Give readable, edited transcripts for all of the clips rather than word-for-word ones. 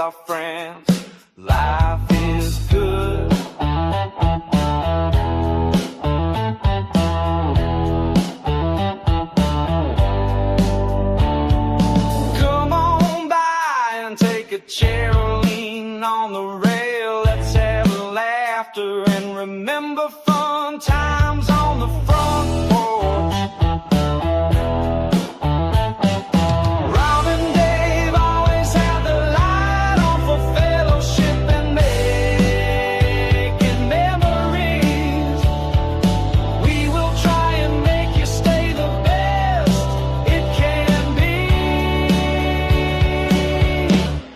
our friends. Life is good. Come on by and take a chair, lean on the rail. Let's have laughter and remember fun times on the front porch. Rob and Dave always had the light on for fellowship and making memories. We will try and make you stay the best it can be.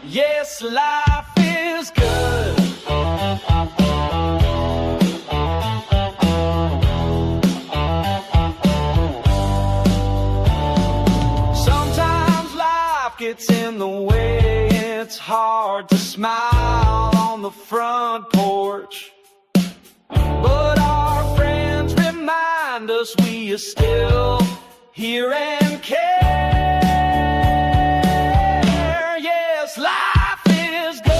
Yes, life is good. Sometimes life gets in the way. It's hard to smile on the front porch, but our friends remind us we are still here and care. Yes, life is good.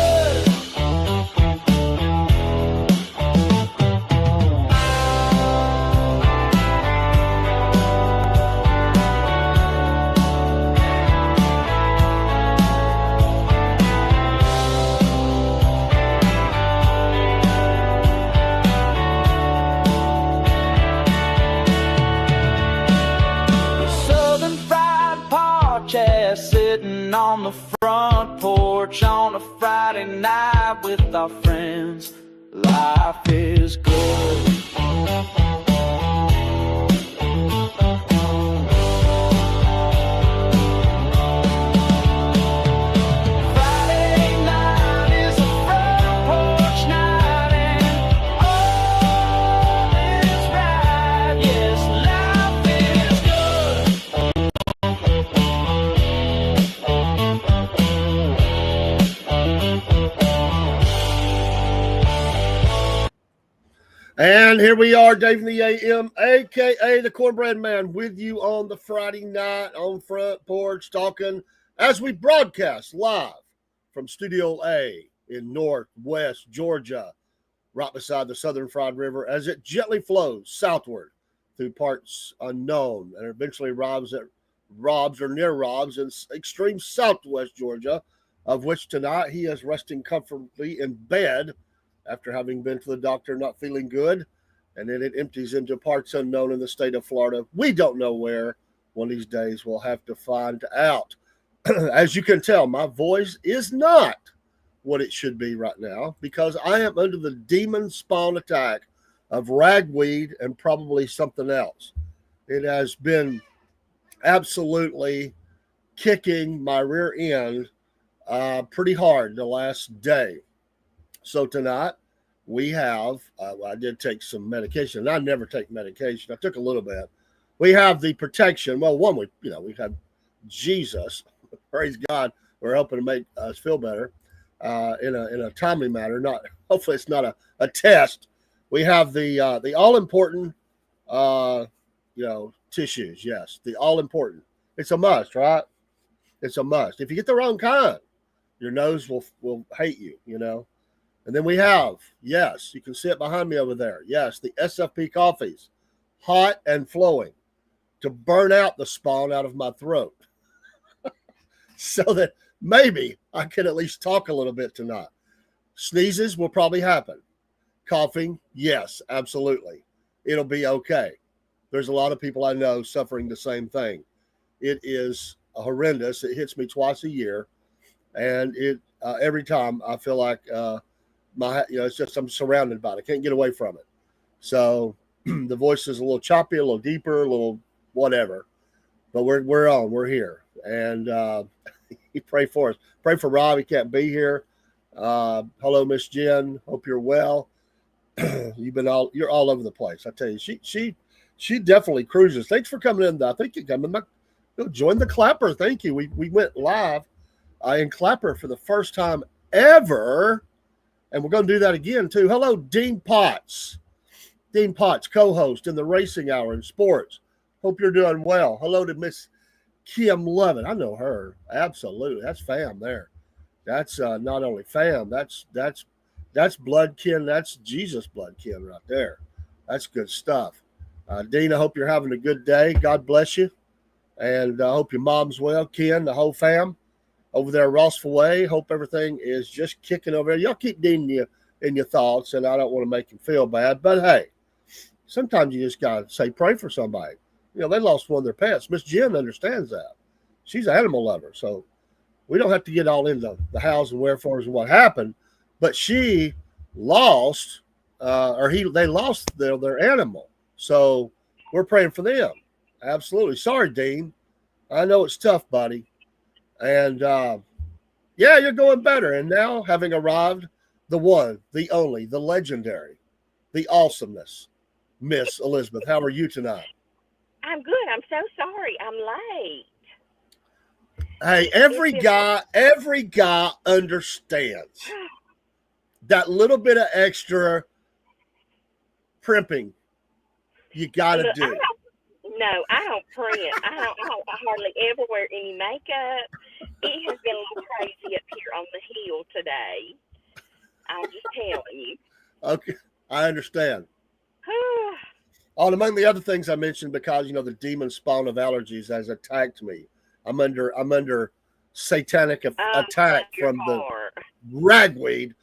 Southern fried podcast sitting on the front porch on a Friday night with our friends. Life is good. Friday night is a front porch night and all is right. Yes, life is And here we are, Dave in the AM, a.k.a. the Cornbread Man, with you on the Friday night on Front Porch, talking as we broadcast live from Studio A in Northwest Georgia, right beside the Southern Fried River, as it gently flows southward through parts unknown and eventually arrives at Rob's or near Rob's in extreme southwest Georgia, of which tonight he is resting comfortably in bed after having been to the doctor not feeling good, and then it empties into parts unknown in the state of Florida. We don't know where. One of these days we'll have to find out. As you can tell, my voice is not what it should be right now because I am under the demon spawn attack of ragweed and probably something else. It has been absolutely kicking my rear end pretty hard the last day. So tonight we have, I did take some medication. I never take medication. I took a little bit. We have the protection. Well, one, we have Jesus. Praise God. We're helping to make us feel better in a timely manner. Hopefully it's not a test. We have the all important, tissues. Yes, the all important. It's a must, right? It's a must. If you get the wrong kind, your nose will hate you. And then we have, yes, you can see it behind me over there. Yes, the SFP coffees, hot and flowing, to burn out the spawn out of my throat so that maybe I can at least talk a little bit tonight. Sneezes will probably happen. Coughing, yes, absolutely. It'll be okay. There's a lot of people I know suffering the same thing. It is horrendous. It hits me twice a year, and it every time I feel like it's just I'm surrounded by it. I can't get away from it. So the voice is a little choppy, a little deeper, a little whatever. But we're on. We're here, and you pray for us. Pray for Rob. He can't be here. Hello, Miss Jen. Hope you're well. You're all over the place. I tell you, she definitely cruises. Thanks for coming in. I think you coming back. Join the Clapper. Thank you. We went live in Clapper for the first time ever. And we're going to do that again, too. Hello, Dean Potts. Dean Potts, co-host in the Racing Hour in Sports. Hope you're doing well. Hello to Miss Kim Lovett. I know her. Absolutely. That's fam there. That's not only fam. That's blood kin. That's Jesus blood kin right there. That's good stuff. Dean, I hope you're having a good day. God bless you, and I hope your mom's well. Ken, the whole fam over there, Rossville Way. Hope everything is just kicking over there. Y'all keep Dean in your thoughts, and I don't want to make him feel bad, but hey, sometimes you just gotta say pray for somebody. They lost one of their pets. Miss Jen understands that. She's an animal lover, so we don't have to get all into the hows and wherefores and what happened. But she lost, they lost their animal. So we're praying for them. Absolutely. Sorry, Dean. I know it's tough, buddy. And yeah, you're going better. And now, having arrived, the one, the only, the legendary, the awesomeness, Miss Elizabeth. How are you tonight? I'm good. I'm so sorry. I'm late. Hey, every guy understands that little bit of extra primping you got to do. I don't print. I hardly ever wear any makeup. It has been a little crazy up here on the hill today. I'm just telling you. Okay, I understand. Among the other things I mentioned, because the demon spawn of allergies has attacked me. I'm under satanic attack from the ragweed.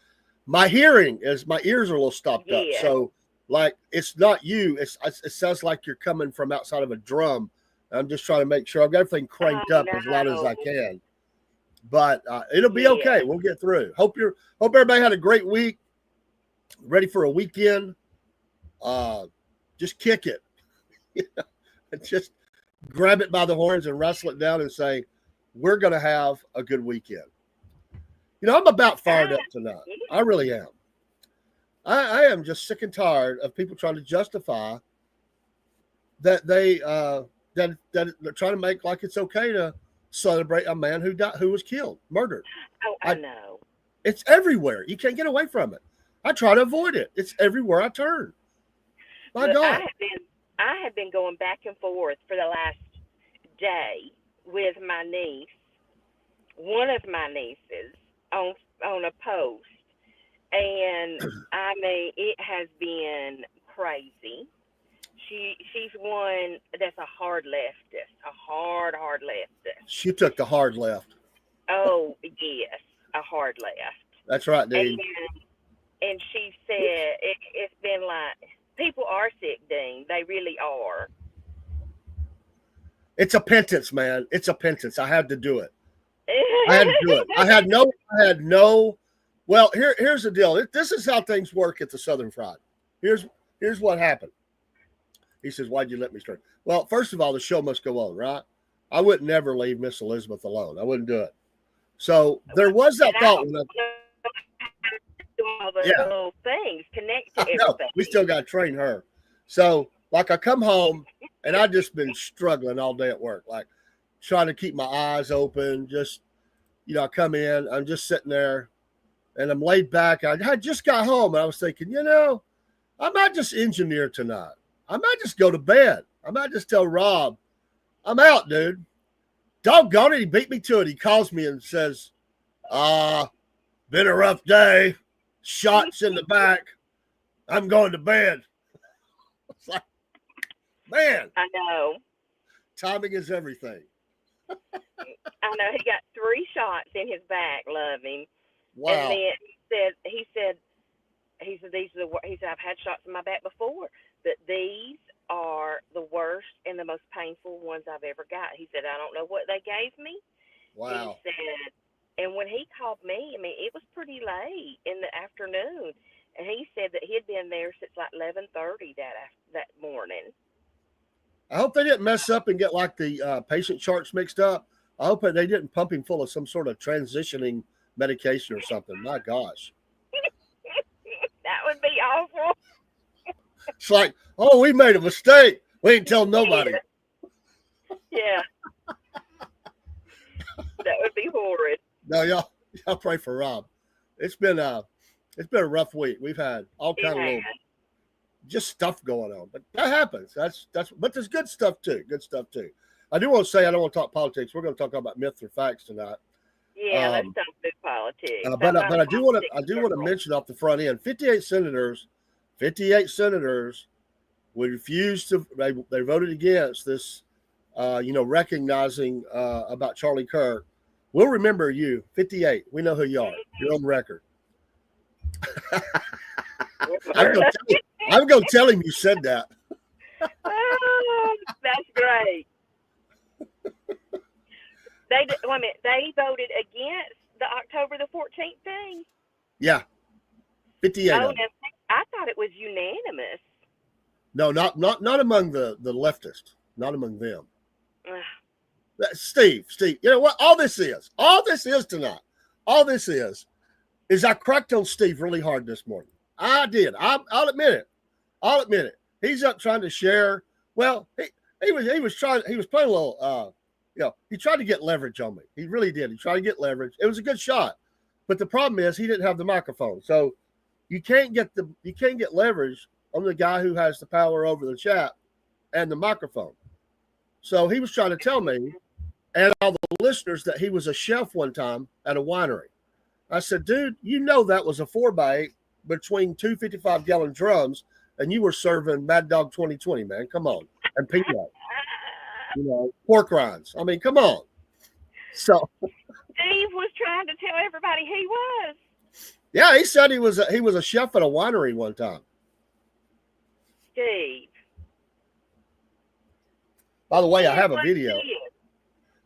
My ears are a little stopped up. So it's not you. It sounds like you're coming from outside of a drum. I'm just trying to make sure I've got everything cranked up as loud as I can. But it'll be okay. We'll get through. Hope everybody had a great week. Ready for a weekend. Just kick it. Just grab it by the horns and wrestle it down and say, we're going to have a good weekend. I'm about fired up tonight. I really am. I am just sick and tired of people trying to justify that that they're trying to make like it's okay to celebrate a man who was killed, murdered. Oh, I know. It's everywhere. You can't get away from it. I try to avoid it. It's everywhere I turn. My God. I have been going back and forth for the last day with my niece, one of my nieces, on a post. And I mean, it has been crazy. She's one that's a hard leftist, a hard leftist. She took the hard left. Oh, yes, a hard left. That's right, Dean. And she said it's been like, people are sick, Dean. They really are. It's a penance, man. It's a penance. I had to do it. I had no. Well, here's the deal. This is how things work at the Southern Fried. Here's what happened. He says, "Why'd you let me start?" Well, first of all, the show must go on, right? I would never leave Miss Elizabeth alone. I wouldn't do it. So there was that thought. All the little things connect to everything. We still got to train her. So, I come home and I've just been struggling all day at work, like trying to keep my eyes open. Just, I come in, I'm just sitting there and I'm laid back. I just got home and I was thinking, I might just engineer tonight. I might just go to bed. I might just tell Rob, I'm out, dude. Doggone it, he beat me to it. He calls me and says, been a rough day. Shots in the back. I'm going to bed. It's like, man. I know. Timing is everything. I know. He got 3 shots in his back, loving. Wow. And then he said, I've had shots in my back before, but these are the worst and the most painful ones I've ever got. He said, I don't know what they gave me. Wow. He said, and when he called me, I mean, it was pretty late in the afternoon, and he said that he'd been there since like 11:30 that morning. I hope they didn't mess up and get like the patient charts mixed up. I hope they didn't pump him full of some sort of transitioning medication or something. My gosh. That would be awful. It's like, oh, we made a mistake. We ain't tell nobody. Yeah. That would be horrid. No, y'all pray for Rob. It's been a rough week. We've had all kind of little just stuff going on, but that happens. But there's good stuff too. I do want to say I don't want to talk politics. We're going to talk about myths or facts tonight. Yeah, let's talk through politics. But I do want to mention off the front end, 58 senators would refuse to. They voted against this, recognizing about Charlie Kirk. We'll remember you, 58. We know who you are. You're on record. I'm going to tell him you said that. Oh, that's great. Wait a minute. They voted against the October the 14th thing? Yeah. 58. Oh, no, I thought it was unanimous. No, not among the leftists. Not among them. Steve, you know what? All this is tonight. All this is I cracked on Steve really hard this morning. I did. I'll admit it. He's up trying to share. Well, he was playing a little. He tried to get leverage on me. He really did. He tried to get leverage. It was a good shot, but the problem is he didn't have the microphone, so you can't get leverage on the guy who has the power over the chat and the microphone. So he was trying to tell me and all the listeners that he was a chef one time at a winery. I said, dude, that was a 4x8 between two 55-gallon drums, and you were serving Mad Dog 2020, man. Come on. And peanut. Pork rinds. I mean, come on. So Steve was trying to tell everybody he was. Yeah, he said he was a chef at a winery one time. Steve. By the way, I have a video.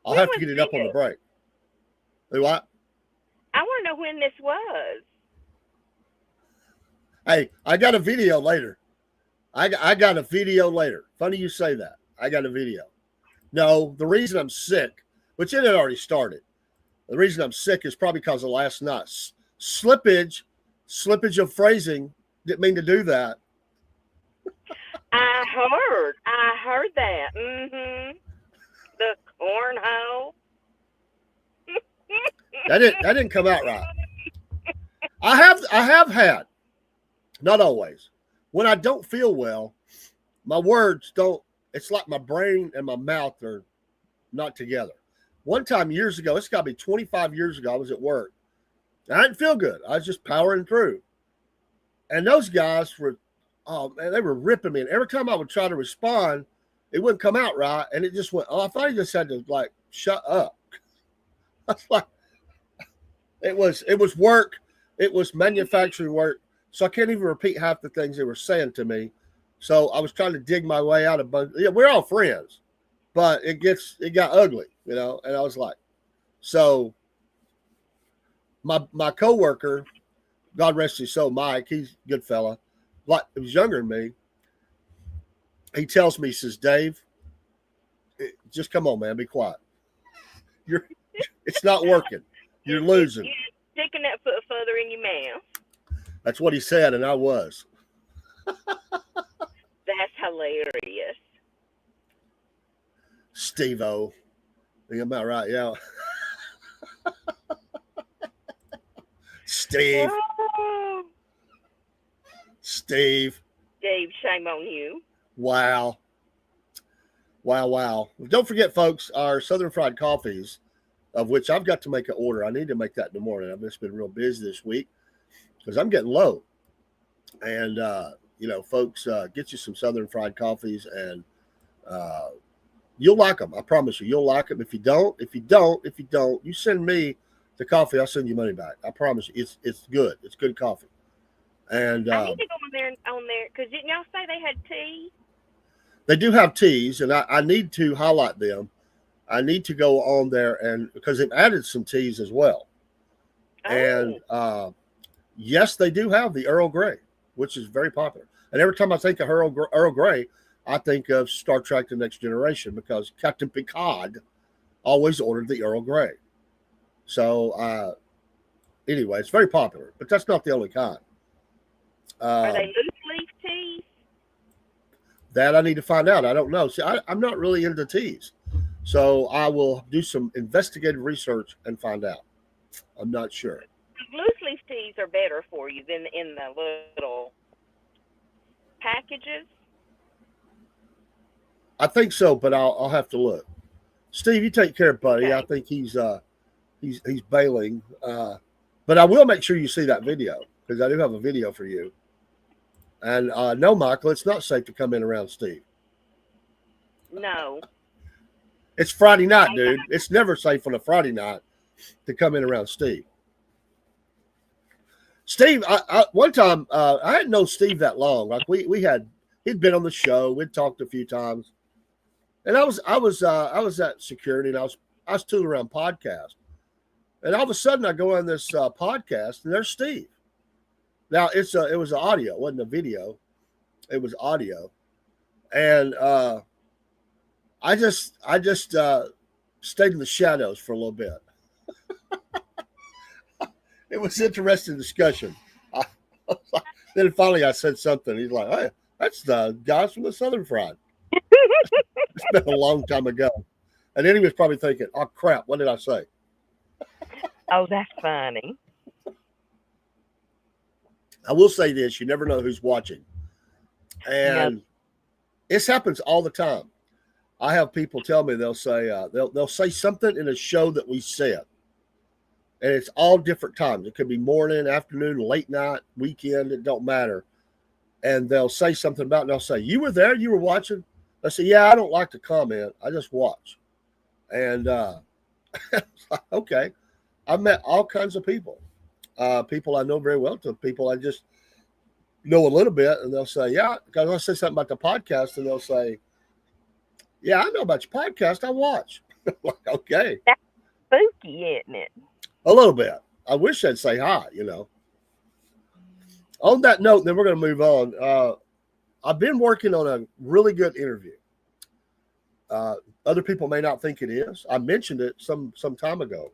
I'll have to get it up on the break. Do what? I want to know when this was. Hey, I got a video later. I got a video later. Funny you say that. I got a video. No, the reason I'm sick, which it had already started. The reason I'm sick is probably because of last night. Slippage of phrasing. Didn't mean to do that. I heard that. Mm-hmm. The cornhole. That didn't come out right. I have had, not always. When I don't feel well, my words don't. It's like my brain and my mouth are not together. One time years ago, it's got to be 25 years ago, I was at work. I didn't feel good. I was just powering through. And those guys were, oh man, they were ripping me. And every time I would try to respond, it wouldn't come out right. And it just went, I thought he just had to shut up. I was like, it was work. It was manufacturing work. So I can't even repeat half the things they were saying to me. So I was trying to dig my way out of, we're all friends, but it got ugly, and I was like, so my coworker, God rest his soul, Mike, he's a good fella, like he was younger than me. He tells me, he says, Dave, just come on, man, be quiet. It's not working. You're losing. You're sticking that foot further in your mouth. That's what he said, and I was. That's hilarious. Steve-O. Think I'm about right, yeah. Steve. Oh. Steve. Dave, shame on you. Wow. Don't forget, folks, our Southern Fried Coffees, of which I've got to make an order. I need to make that in the morning. I've just been real busy this week because I'm getting low. And, folks, get you some Southern Fried Coffees, and you'll like them. I promise you, you'll like them. If you don't, you send me the coffee, I'll send you money back. I promise you, it's good. It's good coffee. And I need to go on there because didn't y'all say they had tea? They do have teas, and I need to highlight them. I need to go on there, and because they've added some teas as well. Oh. And yes, they do have the Earl Grey, which is very popular. And every time I think of Earl Grey, I think of Star Trek: The Next Generation, because Captain Picard always ordered the Earl Grey. So anyway, it's very popular, but that's not the only kind. Are they loose leaf teas? That I need to find out. I don't know. See, I'm not really into teas. So I will do some investigative research and find out. I'm not sure. Loose leaf teas are better for you than in the little packages. I think so, but I'll have to look. Steve, you take care, buddy. Okay. I think he's he's bailing. But I will make sure you see that video because I do have a video for you. And no, Michael, it's not safe to come in around Steve. No. It's Friday night, dude. It's never safe on a Friday night to come in around Steve. Steve, one time I hadn't known Steve that long. Like he'd been on the show. We'd talked a few times, and I was at security, and I was tooling around podcast, and all of a sudden I go on this podcast, and there's Steve. Now it was audio, it wasn't a video, it was audio, and I just stayed in the shadows for a little bit. It was interesting discussion. Then finally I said something. He's like, "Hey, that's the guys from the Southern Fried." It's been a long time ago. And then he was probably thinking, "Oh crap, what did I say?" Oh, that's funny. I will say this: you never know who's watching, and this happens all the time. I have people tell me they'll say something in a show that we said. And it's all different times. It could be morning, afternoon, late night, weekend. It don't matter. And they'll say something about it. And they'll say, "You were there? You were watching?" I say, "Yeah, I don't like to comment. I just watch." And okay. I've met all kinds of people. People I know very well to people I just know a little bit. And they'll say, "Yeah," because I'll say something about the podcast. And they'll say, "Yeah, I know about your podcast. I watch." Like, okay. That's spooky, isn't it? A little bit. I wish I'd say hi, On that note, then we're going to move on. I've been working on a really good interview. Other people may not think it is. I mentioned it some time ago.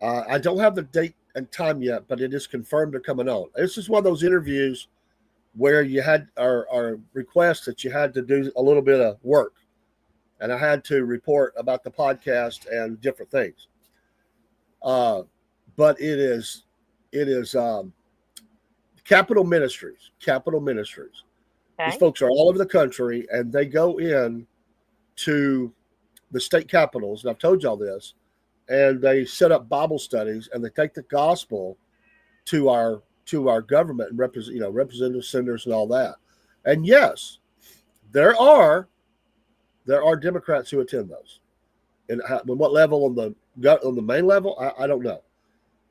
I don't have the date and time yet, but it is confirmed they're coming on. This is one of those interviews where you had our request that you had to do a little bit of work. And I had to report about the podcast and different things. But it is Capital Ministries. Okay. These folks are all over the country, and they go in to the state capitals, and I've told y'all this, and they set up Bible studies, and they take the gospel to our government and representative senators and all that. And yes, there are Democrats who attend those. And what level on the main level, I don't know,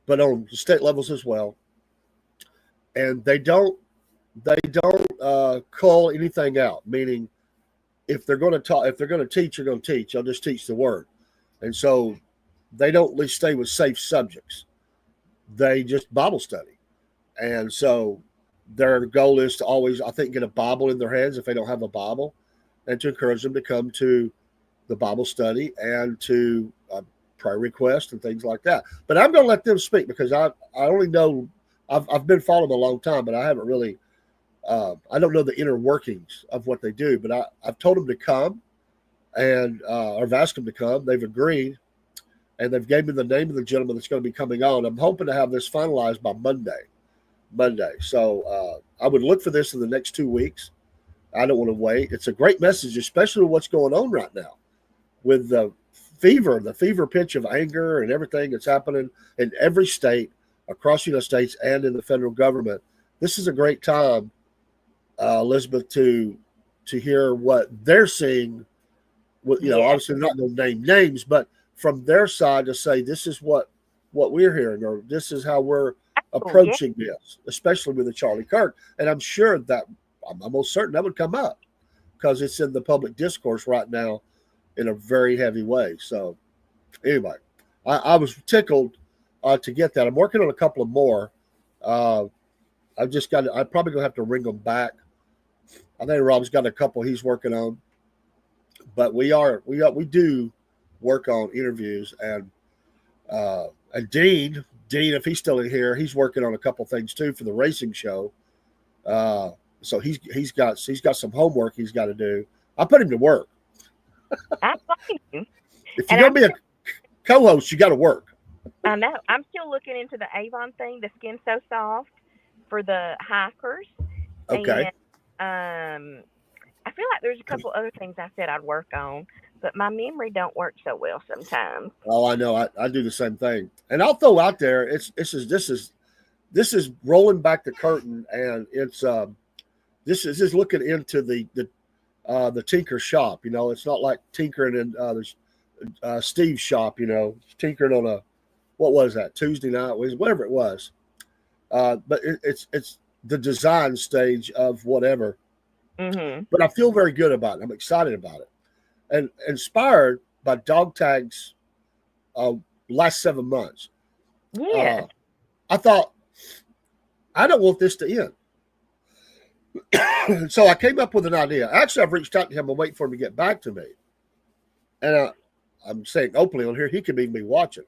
but on the state levels as well. And they don't call anything out. Meaning, if they're going to teach, you're going to teach. They'll just teach the word, and so they don't at least stay with safe subjects. They just Bible study, and so their goal is to always, I think, get a Bible in their hands if they don't have a Bible, and to encourage them to come to the Bible study and to prayer requests and things like that. But I'm going to let them speak because I only know I've been following them a long time, but I haven't really I don't know the inner workings of what they do. But I've told them to come, and I've asked them to come. They've agreed, and they've gave me the name of the gentleman that's going to be coming on. I'm hoping to have this finalized by Monday. So I would look for this in the next 2 weeks. I don't want to wait. It's a great message, especially with what's going on right now with the fever pitch of anger and everything that's happening in every state across the United States and in the federal government. This is a great time, Elizabeth, to hear what they're seeing. Obviously not going to name names, but from their side to say this is what we're hearing, or this is how we're approaching this, especially with the Charlie Kirk. And I'm sure that I'm almost certain that would come up because it's in the public discourse right now in a very heavy way. So anyway, I was tickled to get that. I'm working on a couple of more. I'm probably gonna have to ring them back. I think Rob's got a couple he's working on, but we do work on interviews, and Dean, if he's still in here, he's working on a couple things too for the racing show. So he's got some homework he's got to do. I put him to work. I like you. If you're gonna be a co-host, you got to work. I know. I'm still looking into the Avon thing, the Skin So Soft for the hikers. Okay. And, I feel like there's a couple other things I said I'd work on, but my memory don't work so well sometimes. Oh, I know. I do the same thing. And I'll throw out there. It's this is rolling back the curtain, and it's this is just looking into the tinker shop. You know, it's not like tinkering in there's Steve's shop. You know, tinkering on a what was that Tuesday night was whatever it was. But it's the design stage of whatever. Mhm. But I feel very good about it. I'm excited about it, and inspired by dog tags. Uh, last 7 months. Yes. Uh, I thought I don't want this to end. So I came up with an idea. Actually, I've reached out to him. I'm waiting for him to get back to me. And I'm saying openly on here, he could even be watching.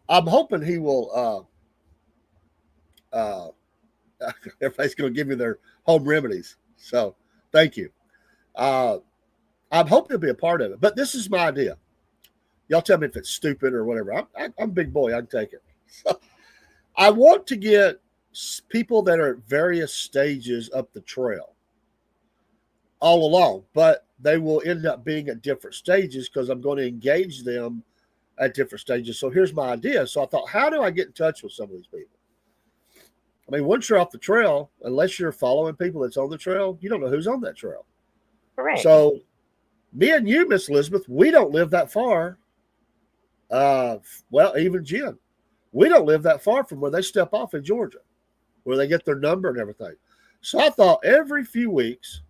I'm hoping he will. Everybody's going to give me their home remedies. So thank you. Uh, I'm hoping to be a part of it. But this is my idea. Y'all tell me if it's stupid or whatever. I'm a big boy. I can take it. So I want to get people that are at various stages up the trail all along, but they will end up being at different stages because I'm going to engage them at different stages. So here's my idea. So I thought, how do I get in touch with some of these people? I mean, once you're off the trail, unless you're following people that's on the trail, you don't know who's on that trail. Correct. So me and you, Miss Elizabeth, we don't live that far. Well, even Jen, we don't live that far from where they step off in Georgia, where they get their number and everything. So I thought every few weeks,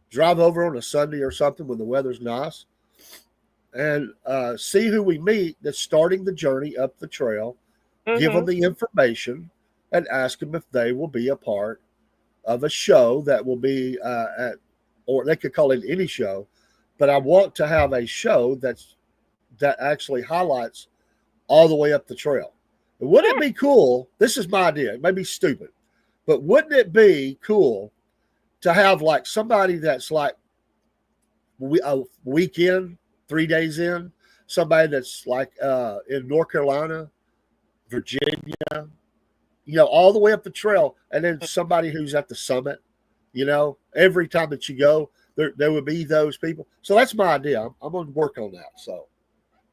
drive over on a Sunday or something when the weather's nice, and see who we meet that's starting the journey up the trail, give them Mhm. the information, and ask them if they will be a part of a show that will be or they could call it any show, but I want to have a show that actually highlights all the way up the trail. Wouldn't it Yeah. be cool? This is my idea. It may be stupid, but wouldn't it be cool to have like somebody that's like a weekend, 3 days in, somebody that's like in North Carolina, Virginia, you know, all the way up the trail, and then somebody who's at the summit. You know, every time that you go, there would be those people. So that's my idea. I'm going to work on that. So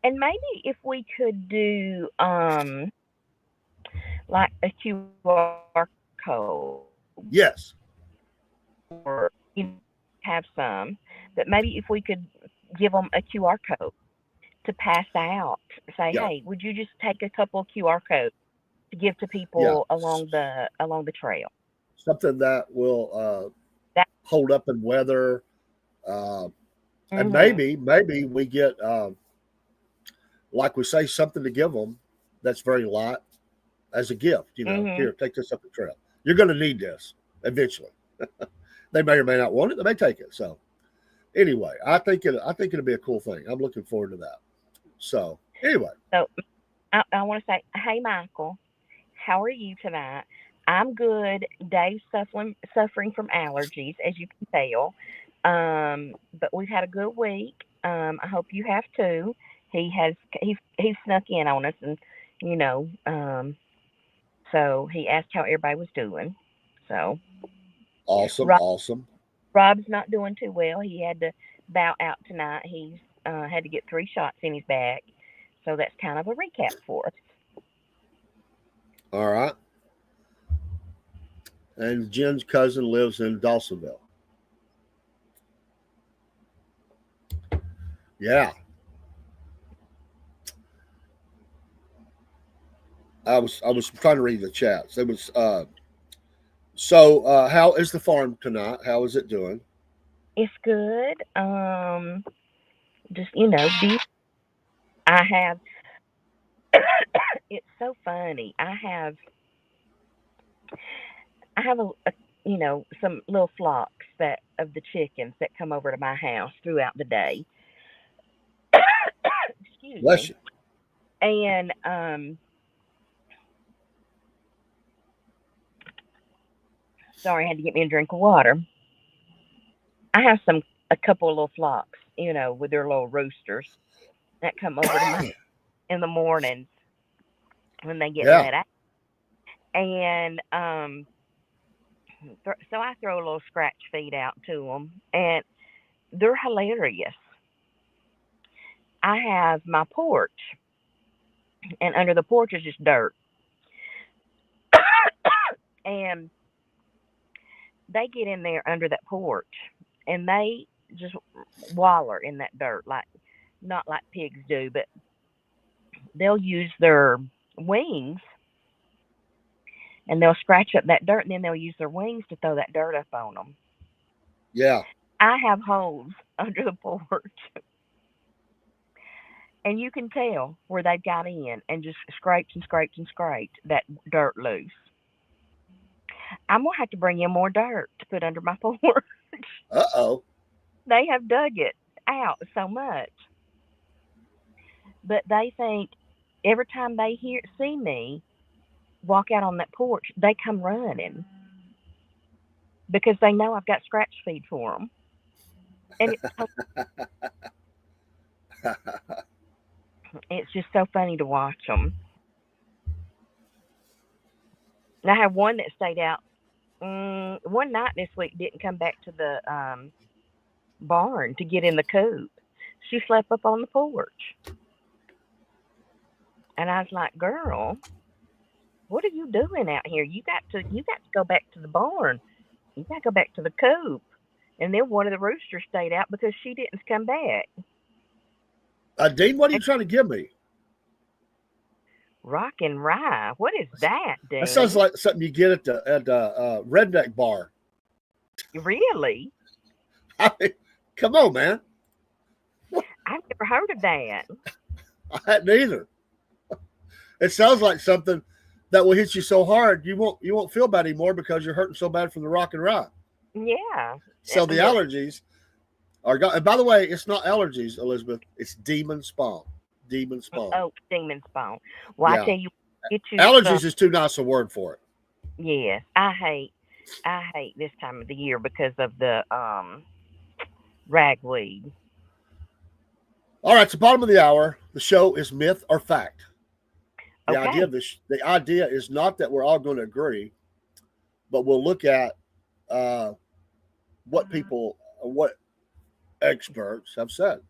And maybe if we could do like a QR code yes, or have some, but maybe if we could give them a QR code to pass out, say, yeah, hey, would you just take a couple of QR codes to give to yeah, people along the trail? something that will That. hold up in weather, uh, and Mhm. maybe we get like we say something to give them that's very light as a gift. You know, Mhm. here, take this up the trail. You're going to need this eventually. They may or may not want it. They may take it. So anyway, I think it'll be a cool thing. I'm looking forward to that. So anyway, So I want to say, hey, Michael, how are you tonight? I'm good. Dave's suffering from allergies, as you can tell. But we've had a good week. I hope you have too. He snuck in on us, and you know, so he asked how everybody was doing. So awesome, Rob, awesome. Rob's not doing too well. He had to bow out tonight. He's had to get 3 shots in his back. So that's kind of a recap for us. All right. And Jen's cousin lives in Dawsonville. Yeah, I was trying to read the chats. It was so how is the farm tonight? How is it doing? It's good. Just I have. It's so funny. I have some little flocks that of the chickens that come over to my house throughout the day. Excuse Bless me. you. And sorry, I had to get me a drink of water. I have a couple of little flocks, with their little roosters that come over to my in the mornings when they get Yeah, let out. And so I throw a little scratch feed out to them, and they're hilarious. I have my porch, and under the porch is just dirt. And they get in there under that porch, and they just waller in that dirt, like not like pigs do, but they'll use their wings and they'll scratch up that dirt, and then they'll use their wings to throw that dirt up on them. Yeah. I have holes under the porch, and you can tell where they've got in and just scraped and scraped and scraped that dirt loose. I'm gonna have to bring in more dirt to put under my porch. Uh-oh. They have dug it out so much, but they think every time they see me walk out on that porch, they come running because they know I've got scratch feed for them, and it's just so funny to watch them. And I had one that stayed out one night this week, didn't come back to the barn to get in the coop. She slept up on the porch, and I was like, "Girl, what are you doing out here? You got to go back to the barn. You got to go back to the coop." And then one of the roosters stayed out because she didn't come back. Dean, what are you trying to give me? Rock and rye. What is that, Dean? That sounds like something you get at the redneck bar. Really? I mean, come on, man. I've never heard of that. I hadn't either. It sounds like something that will hit you so hard you won't feel bad anymore because you're hurting so bad from the rock and rye. Yeah. So the allergies are gone. And by the way, it's not allergies, Elizabeth. It's demon spawn. Demon spawn. Oh, demon spawn. Well, Yeah. I tell you, allergies is too nice a word for it. Yes, I hate this time of the year because of the ragweed. All right, it's the bottom of the hour. The show is myth or fact. The Okay. idea is not that we're all going to agree, but we'll look at what experts have said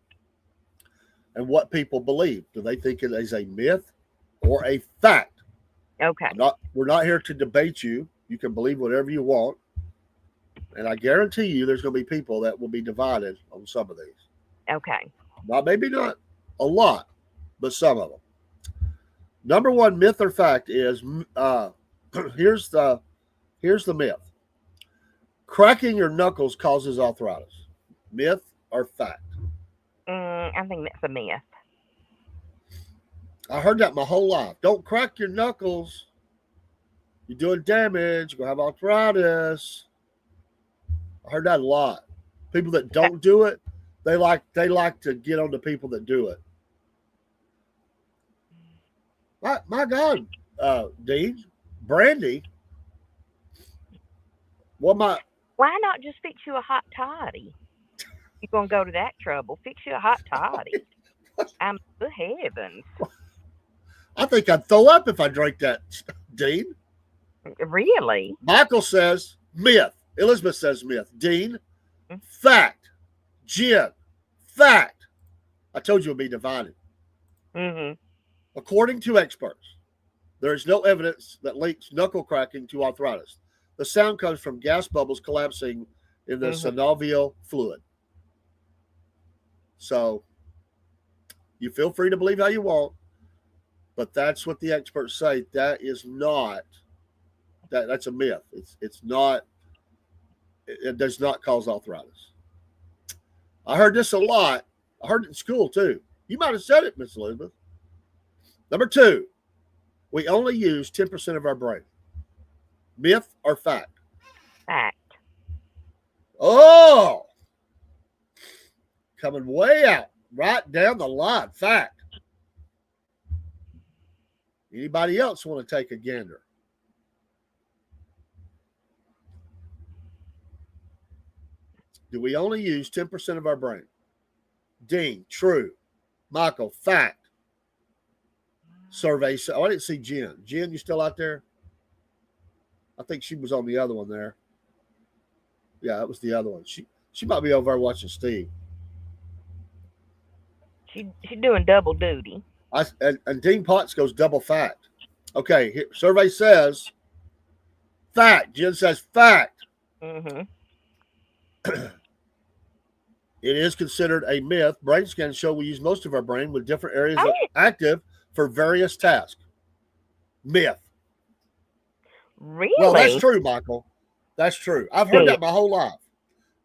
and what people believe. Do they think it is a myth or a fact? Okay. We're not here to debate you. You can believe whatever you want. And I guarantee you there's going to be people that will be divided on some of these. Okay. Maybe not a lot, but some of them. Number one myth or fact is here's the myth. Cracking your knuckles causes arthritis. Myth or fact? I think that's a myth. I heard that my whole life. Don't crack your knuckles. You're doing damage. You're going to have arthritis. I heard that a lot. People that don't do it, they like to get on the people that do it. My God, Dean, Brandy. Why not just fix you a hot toddy? You're gonna go to that trouble. Fix you a hot toddy. I'm the heavens. I think I'd throw up if I drank that, Dean. Really? Michael says myth. Elizabeth says myth. Dean, fact. Jen, fact. I told you it would be divided. Mm-hmm. According to experts, there is no evidence that links knuckle cracking to arthritis. The sound comes from gas bubbles collapsing in the synovial fluid. So you feel free to believe how you want, but that's what the experts say. That is not that's a myth. It's not. It does not cause arthritis. I heard this a lot. I heard it in school too. You might have said it, Miss Elizabeth. Number two, we only use 10% of our brain. Myth or fact? Fact. Oh, coming way out, right down the line. Fact. Anybody else want to take a gander? Do we only use 10% of our brain? Dean, true. Michael, fact. Survey. Oh, I didn't see Jen. Jen, you still out there? I think she was on the other one there. Yeah, that was the other one. She might be over there watching Steve. She doing double duty. And Dean Potts goes double fact. Okay, survey says fact. Jen says fact. Mm-hmm. It is considered a myth. Brain scans show we use most of our brain with different areas Oh, yeah. active for various tasks. Myth. Really? Well, that's true, Michael. That's true. I've heard that my whole life.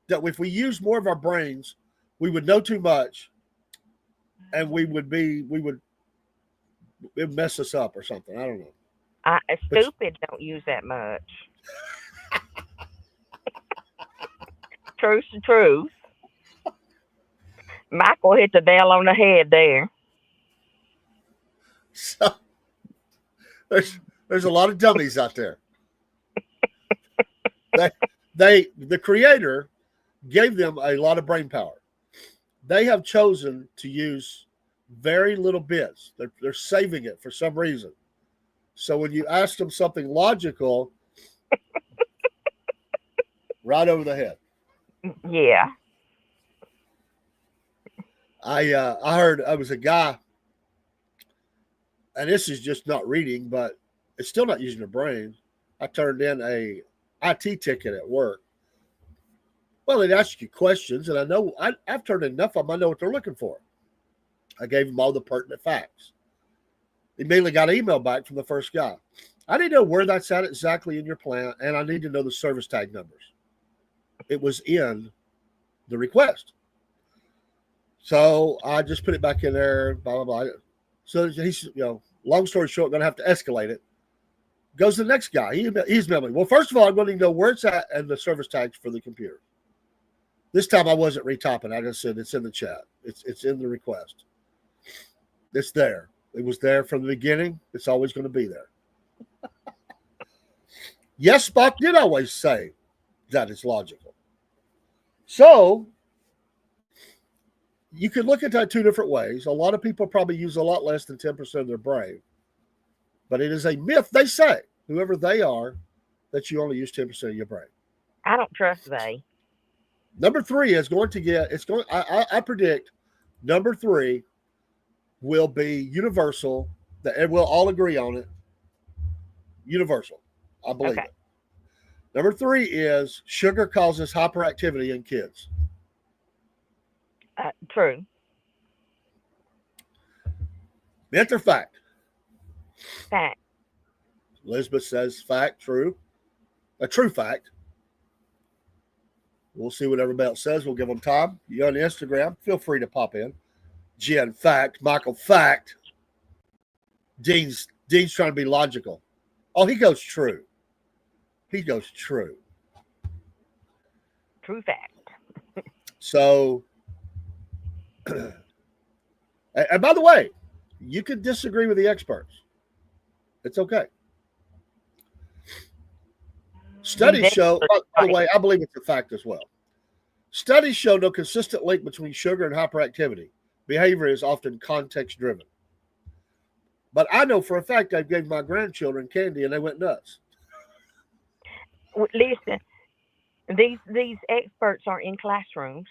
That if we use more of our brains, we would know too much, and it would mess us up or something. I don't know. Stupid don't use that much. Truth's the truth. Michael hit the nail on the head there. So there's a lot of dummies out there. The creator gave them a lot of brain power. They have chosen to use very little bits. They're saving it for some reason. So when you ask them something logical, right over the head. Yeah. I heard I was a guy, and this is just not reading, but it's still not using their brain. I turned in a IT ticket at work. Well, they'd ask you questions, and I know I've turned in enough of them. I know what they're looking for. I gave them all the pertinent facts. Immediately got an email back from the first guy. I need to know where that's at exactly in your plant, and I need to know the service tag numbers. It was in the request. So I just put it back in there, blah, blah, blah. So he's, long story short, going to have to escalate it. Goes to the next guy. He's emailed me. Well, first of all, I'm going to know where it's at and the service tags for the computer. This time I wasn't retyping. I just said it's in the chat. It's in the request. It's there. It was there from the beginning. It's always going to be there. Yes, Spock did always say that it's logical. So you could look at that two different ways. A lot of people probably use a lot less than 10% of their brain. But it is a myth, they say, whoever they are, that you only use 10% of your brain. I don't trust they. Number 3 is going to get, I predict number 3 will be universal, and we'll all agree on it. Universal. I believe it. Number 3 is sugar causes hyperactivity in kids. True. Myth or fact? Fact. Elizabeth says fact, true. A true fact. We'll see what everybody else says. We'll give them time. You on Instagram, feel free to pop in. Jen, fact. Michael, fact. Dean's trying to be logical. Oh, he goes true. He goes true. True fact. So, and by the way, you could disagree with the experts. It's okay. Studies show, by the way, I believe it's a fact as well. Studies show no consistent link between sugar and hyperactivity. Behavior is often context driven. But I know for a fact I gave my grandchildren candy and they went nuts. Listen, these experts are in classrooms.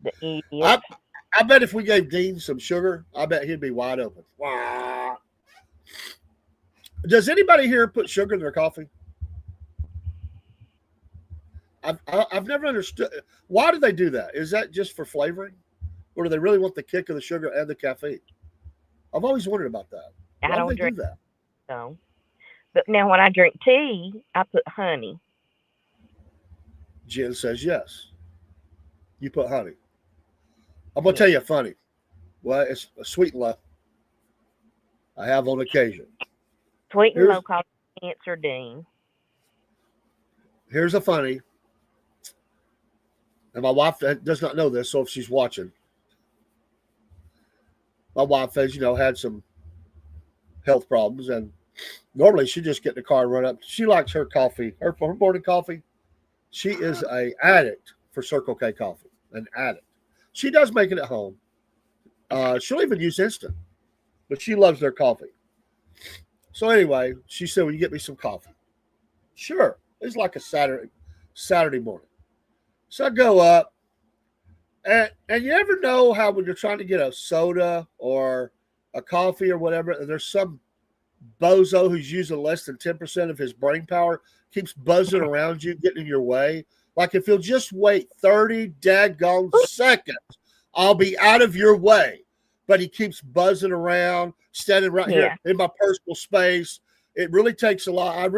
The idiots. I bet if we gave Dean some sugar, I bet he'd be wide open. Wow. Does anybody here put sugar in their coffee? I've never understood. Why do they do that? Is that just for flavoring? Or do they really want the kick of the sugar and the caffeine? I've always wondered about that. Why do they do that? No. But now when I drink tea, I put honey. Jen says yes. You put honey. I'm going to tell you funny. Well, it's a sweet and low. I have on occasion. Sweet and low causes cancer, Dean. Here's a funny. And my wife does not know this, so if she's watching. My wife has, had some health problems, and normally she just get in the car and run up. She likes her coffee, her morning coffee. She is an addict for Circle K coffee, an addict. She does make it at home. She'll even use instant, but she loves their coffee. So anyway, she said, "Will you get me some coffee?" Sure. It's like a Saturday morning. So I go up, and you ever know how when you're trying to get a soda or a coffee or whatever, there's some bozo who's using less than 10% of his brain power keeps buzzing around you, getting in your way. Like if you'll just wait 30 daggone seconds, I'll be out of your way. But he keeps buzzing around, standing right here in my personal space. It really takes a lot.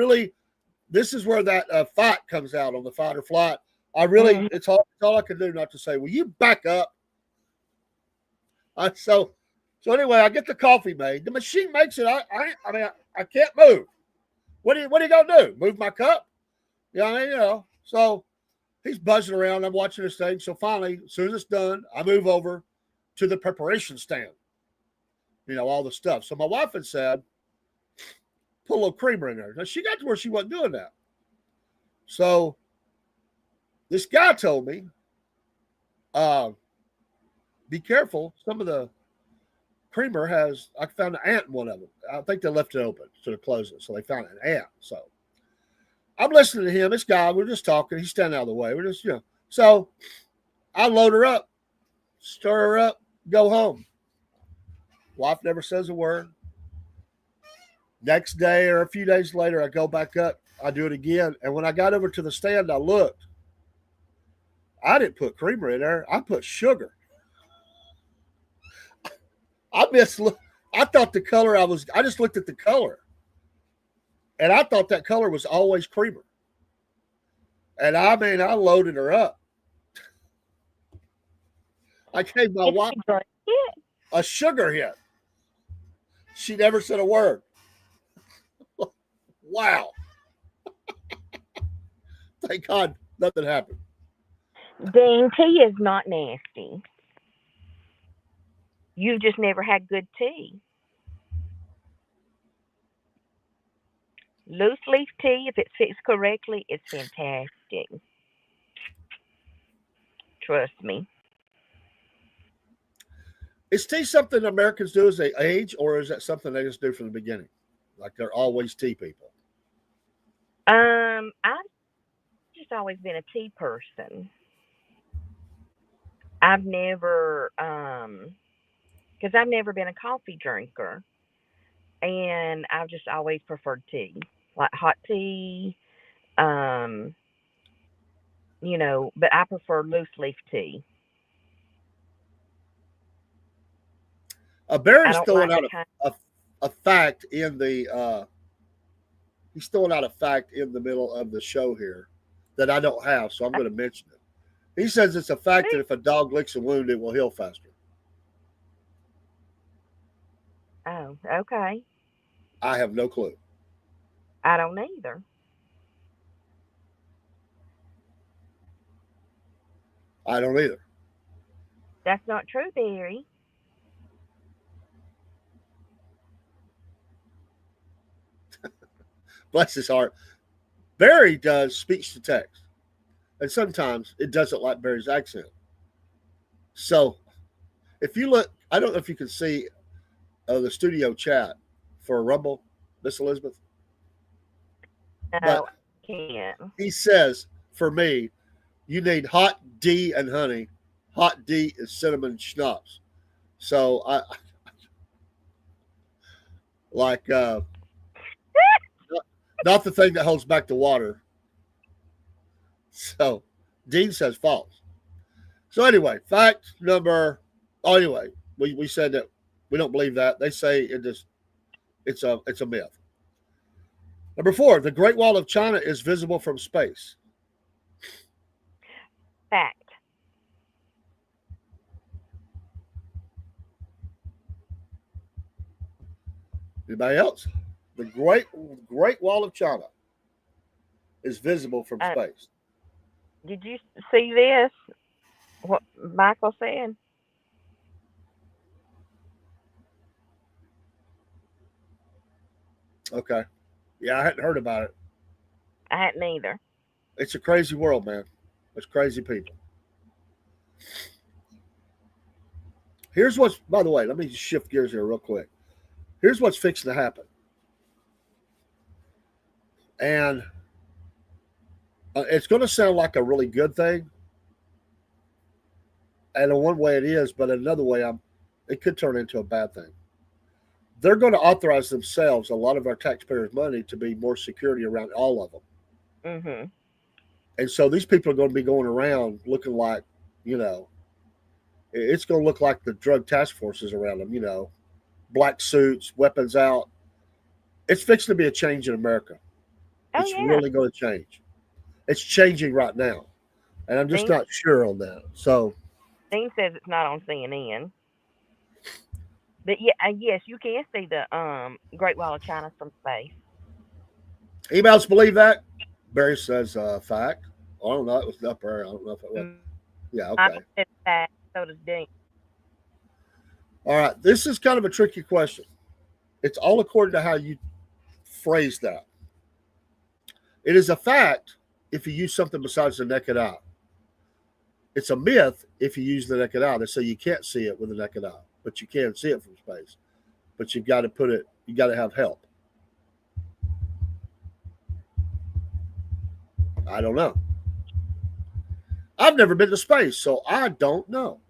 This is where that fight comes out on the fight or flight. It's all I can do not to say, will you back up? So anyway, I get the coffee made. The machine makes it. I can't move. What are you gonna do? Move my cup? So he's buzzing around. I'm watching this thing. So finally, as soon as it's done, I move over to the preparation stand. All the stuff. So my wife had said, put a little creamer in there. Now she got to where she wasn't doing that. So this guy told me, be careful. Some of the creamer I found an ant in one of them. I think they left it open to close it. So they found an ant. So I'm listening to him. This guy, we're just talking. He's standing out of the way. We're just, So I load her up, stir her up, go home. Wife never says a word. Next day or a few days later, I go back up. I do it again. And when I got over to the stand, I looked. I didn't put creamer in there. I put sugar. I thought the color I just looked at the color. And I thought that color was always creamer. And I loaded her up. I gave my wife a sugar hit. She never said a word. Wow. Thank God nothing happened. Dean, tea is not nasty. You've just never had good tea. Loose leaf tea, if it's fixed correctly, is fantastic. Trust me. Is tea something Americans do as they age, or is that something they just do from the beginning? Like they're always tea people? I've just always been a tea person. I've never, because I've never been a coffee drinker, and I've just always preferred tea, like hot tea, but I prefer loose leaf tea. Barry's throwing out a fact in the he's throwing out a fact in the middle of the show here that I don't have, so I'm going to mention it. He says it's a fact that if a dog licks a wound, it will heal faster. Oh, okay. I have no clue. I don't either. I don't either. That's not true, Barry. Bless his heart. Barry does speech to text. And sometimes it doesn't like Barry's accent. So if you look, I don't know if you can see the studio chat for Rumble, Miss Elizabeth. No, but I can't. He says, for me, you need hot D and honey. Hot D is cinnamon schnapps. So I like not the thing that holds back the water. So Dean says false. So anyway, fact number. Oh, anyway, we said that we don't believe that. They say it's a myth. Number 4, the Great Wall of China is visible from space. Fact. Anybody else? The Great Wall of China is visible from space. Did you see this? What Michael said? Okay. Yeah, I hadn't heard about it. I hadn't either. It's a crazy world, man. There's crazy people. Here's what's, by the way, let me just shift gears here real quick. Here's what's fixing to happen. And It's going to sound like a really good thing, and in one way it is, but in another way, it could turn into a bad thing. They're going to authorize themselves a lot of our taxpayers' money to be more security around all of them. Mhm. And so these people are going to be going around looking like, you know, it's going to look like the drug task forces around them, black suits, weapons out. It's fixing to be a change in America. Oh It's yeah. really going to change. It's changing right now. And I'm just Dean, not sure on that. So, Dean says it's not on CNN. But yeah, yes, you can see the Great Wall of China from space. emails believe that? Barry says, fact. I don't know. It was up there. I don't know if it was. Yeah, okay. Michael says that. So does Dean. All right. This is kind of a tricky question. It's all according to how you phrase that. It is a fact if you use something besides the naked eye. It's a myth if you use the naked eye. They say you can't see it with the naked eye, but you can see it from space. But you've got to you got to have help. I don't know. I've never been to space, so I don't know.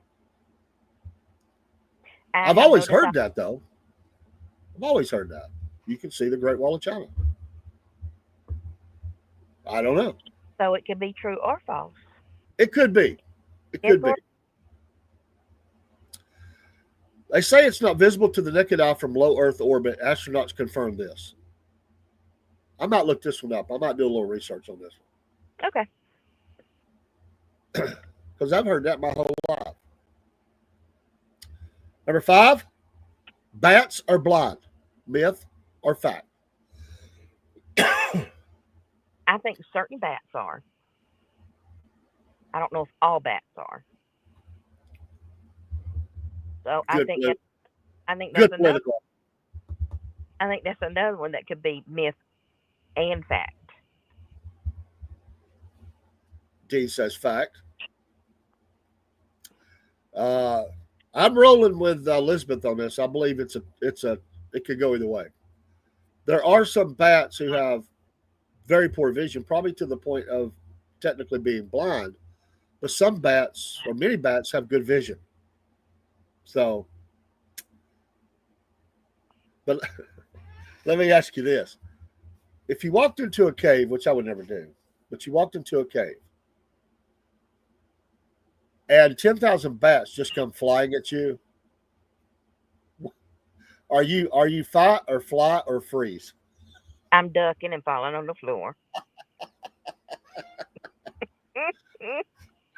I've always heard that, though. I've always heard that. You can see the Great Wall of China. I don't know. So it could be true or false. It could be. It Yes, could be. They say it's not visible to the naked eye from low Earth orbit. Astronauts confirmed this. I might look this one up. I might do a little research on this Okay. one. Because I've heard that my whole life. Number 5, bats are blind. Myth or fact? I think certain bats are. I don't know if all bats are. So Good, I think good that's another. political. I think that's another one that could be myth and fact. Dean says fact. I'm rolling with Elizabeth on this. I believe it could go either way. There are some bats who have very poor vision, probably to the point of technically being blind. But some bats, or many bats, have good vision. So, but let me ask you this. If you walked into a cave, which I would never do, but you walked into a cave and 10,000 bats just come flying at you, are you fight or fly or freeze? I'm ducking and falling on the floor.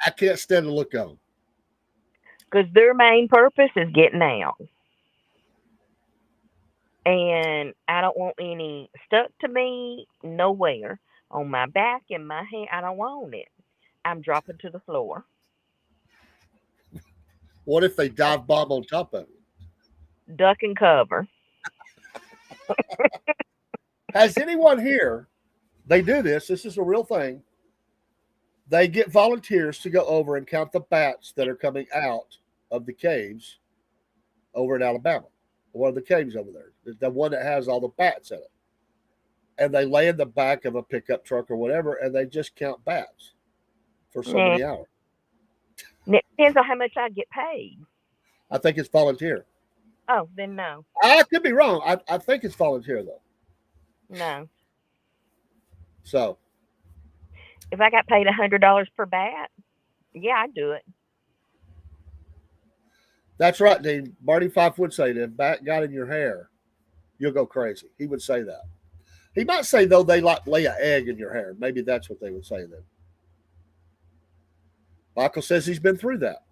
I can't stand to look on. Because their main purpose is getting out. And I don't want any stuck to me nowhere on my back and my hand. I don't want it. I'm dropping to the floor. What if they dive bomb on top of it? Duck and cover. Has anyone here? They do this. This is a real thing. They get volunteers to go over and count the bats that are coming out of the caves over in Alabama. One of the caves over there, the one that has all the bats in it. And they lay in the back of a pickup truck or whatever, and they just count bats for so many hours. It depends on how much I get paid. I think it's volunteer. Oh, then no. I could be wrong. I think it's volunteer, though. No. So. If I got paid $100 per bat, yeah, I'd do it. That's right, Dean. Marty Fife would say that if bat got in your hair, you'll go crazy. He would say that. He might say, though, they like lay an egg in your hair. Maybe that's what they would say then. Michael says he's been through that.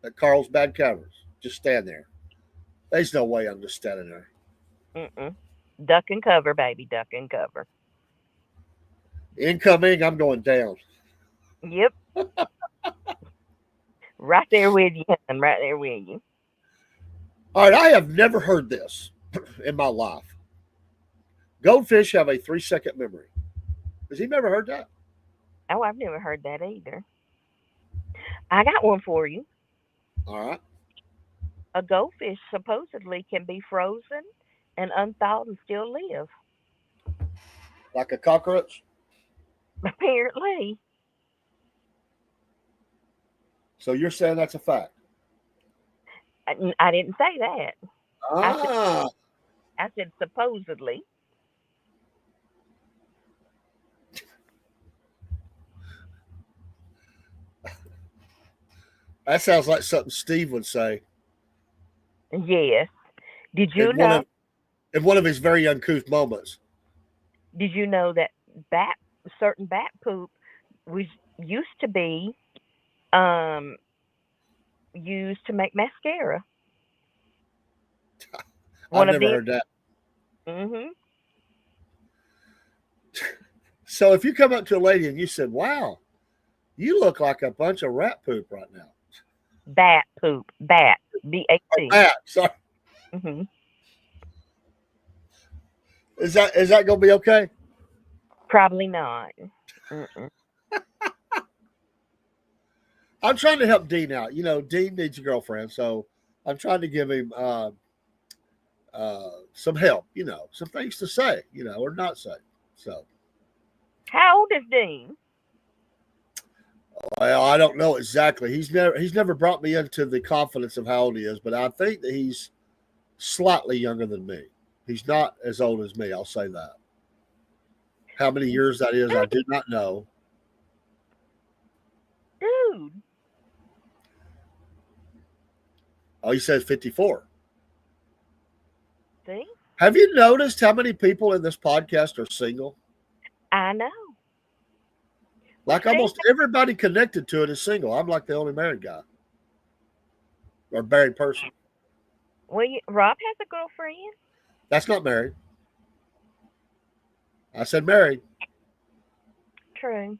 At Carl's Bad Covers. Just stand there. There's no way I'm just standing there. Mm-mm. Duck and cover, baby. Duck and cover. Incoming, I'm going down. Yep. Right there with you, and right there with you. All right, I have never heard this in my life. Goldfish have a 3-second memory. Has he never heard that? Oh, I've never heard that either. I got one for you. All right. A goldfish supposedly can be frozen and unthawed and still live. Like a cockroach? Apparently. So you're saying that's a fact? I didn't say that. I said Ah, I said supposedly. that sounds like something Steve would say Yes. Did in you know? one of his very uncouth moments. Did you know that bat certain bat poop was used to be um used to make mascara? I've One of never them. heard that. Mhm. So if you come up to a lady and you said, "Wow, you look like a bunch of rat poop right now," Bat poop. Bat. or BAT. bat, sorry, Mhm. is that gonna be okay? Probably not. Mm-mm. I'm trying to help Dean out. Dean needs a girlfriend, so I'm trying to give him some help. Some things to say. Or not say. So, How old is Dean? well, I don't know exactly. He's never brought me into the confidence of how old he is, but I think that he's slightly younger than me. He's not as old as me. I'll say that. How many years that is, I do not know. Dude. Oh, he says 54. See? Have you noticed how many people in this podcast are single? I know. Well, Like Steve, almost everybody connected to it is single. I'm like the only married guy or married person. Rob has a girlfriend. That's not married. I said married. True.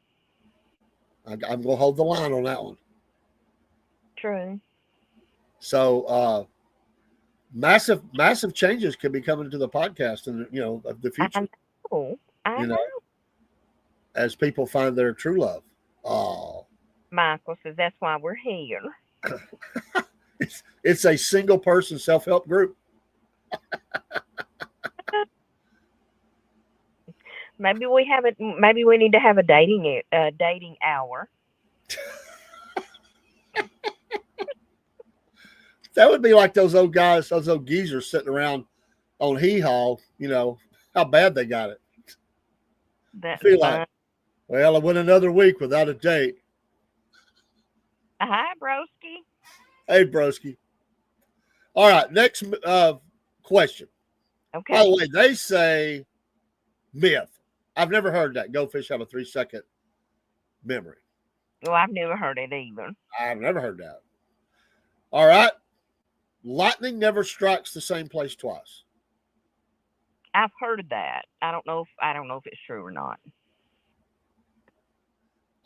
I'm going to hold the line on that one. True. So massive changes could be coming to the podcast in the I future. know. I You know. know, as people find their true love. Oh, Michael says that's why we're here. it's a single person self help group. Maybe we need to have a dating hour. That would be like those old guys, those old geezers sitting around on Hee Haw. How bad they got it. I That's feel like, fine. well, I went another week without a date. Hi, broski. Hey, broski. All right, next question. By the Okay. way, they say myth. I've never heard that. Goldfish have a 3-second memory. Well, I've never heard it either. I've never heard that. All right. Lightning never strikes the same place twice. I've heard of that. I don't know if it's true or not.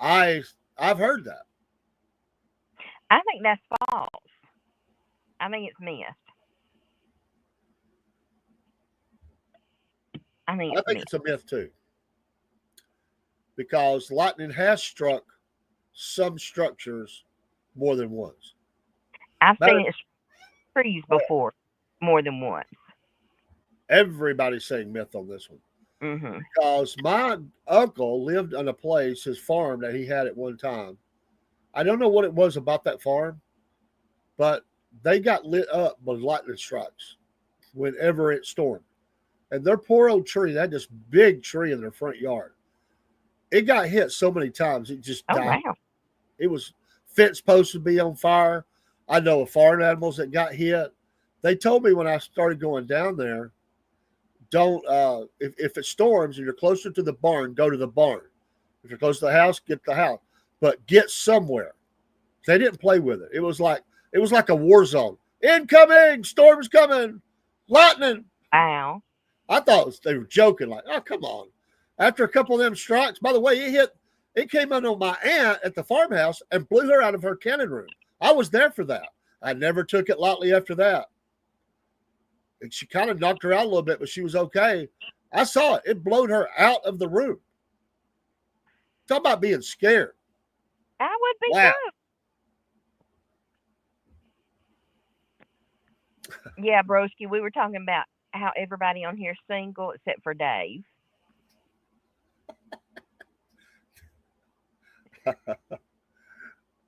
I've heard that. I think that's false. I think it's myth. I think I it's think myth. it's a myth too, because lightning has struck some structures more than once. I've Matter seen it trees of before more than once. everybody's saying myth on this one, Mhm. because my uncle lived on a place, his farm that he had at one time. I don't know what it was about that farm, but they got lit up by lightning strikes whenever it stormed. And their poor old tree, they had this big tree in their front yard. It got hit so many times, it just Oh died. wow. It was fence posts would be on fire. I know of farm animals that got hit. They told me when I started going down there, don't if it storms and you're closer to the barn, go to the barn. If you're close to the house, get the house. But get somewhere. They didn't play with it. It was like a war zone. Incoming, storm's coming, lightning. Wow. I thought they were joking, like, oh, come on. After a couple of them strikes, by the way, it came in on my aunt at the farmhouse and blew her out of her cannon room. I was there for that. I never took it lightly after that. And she kind of knocked her out a little bit, but she was okay. I saw it. It blowed her out of the room. Talk about being scared. I would be Wow. too. Yeah, broski. We were talking about how everybody on here is single except for Dave.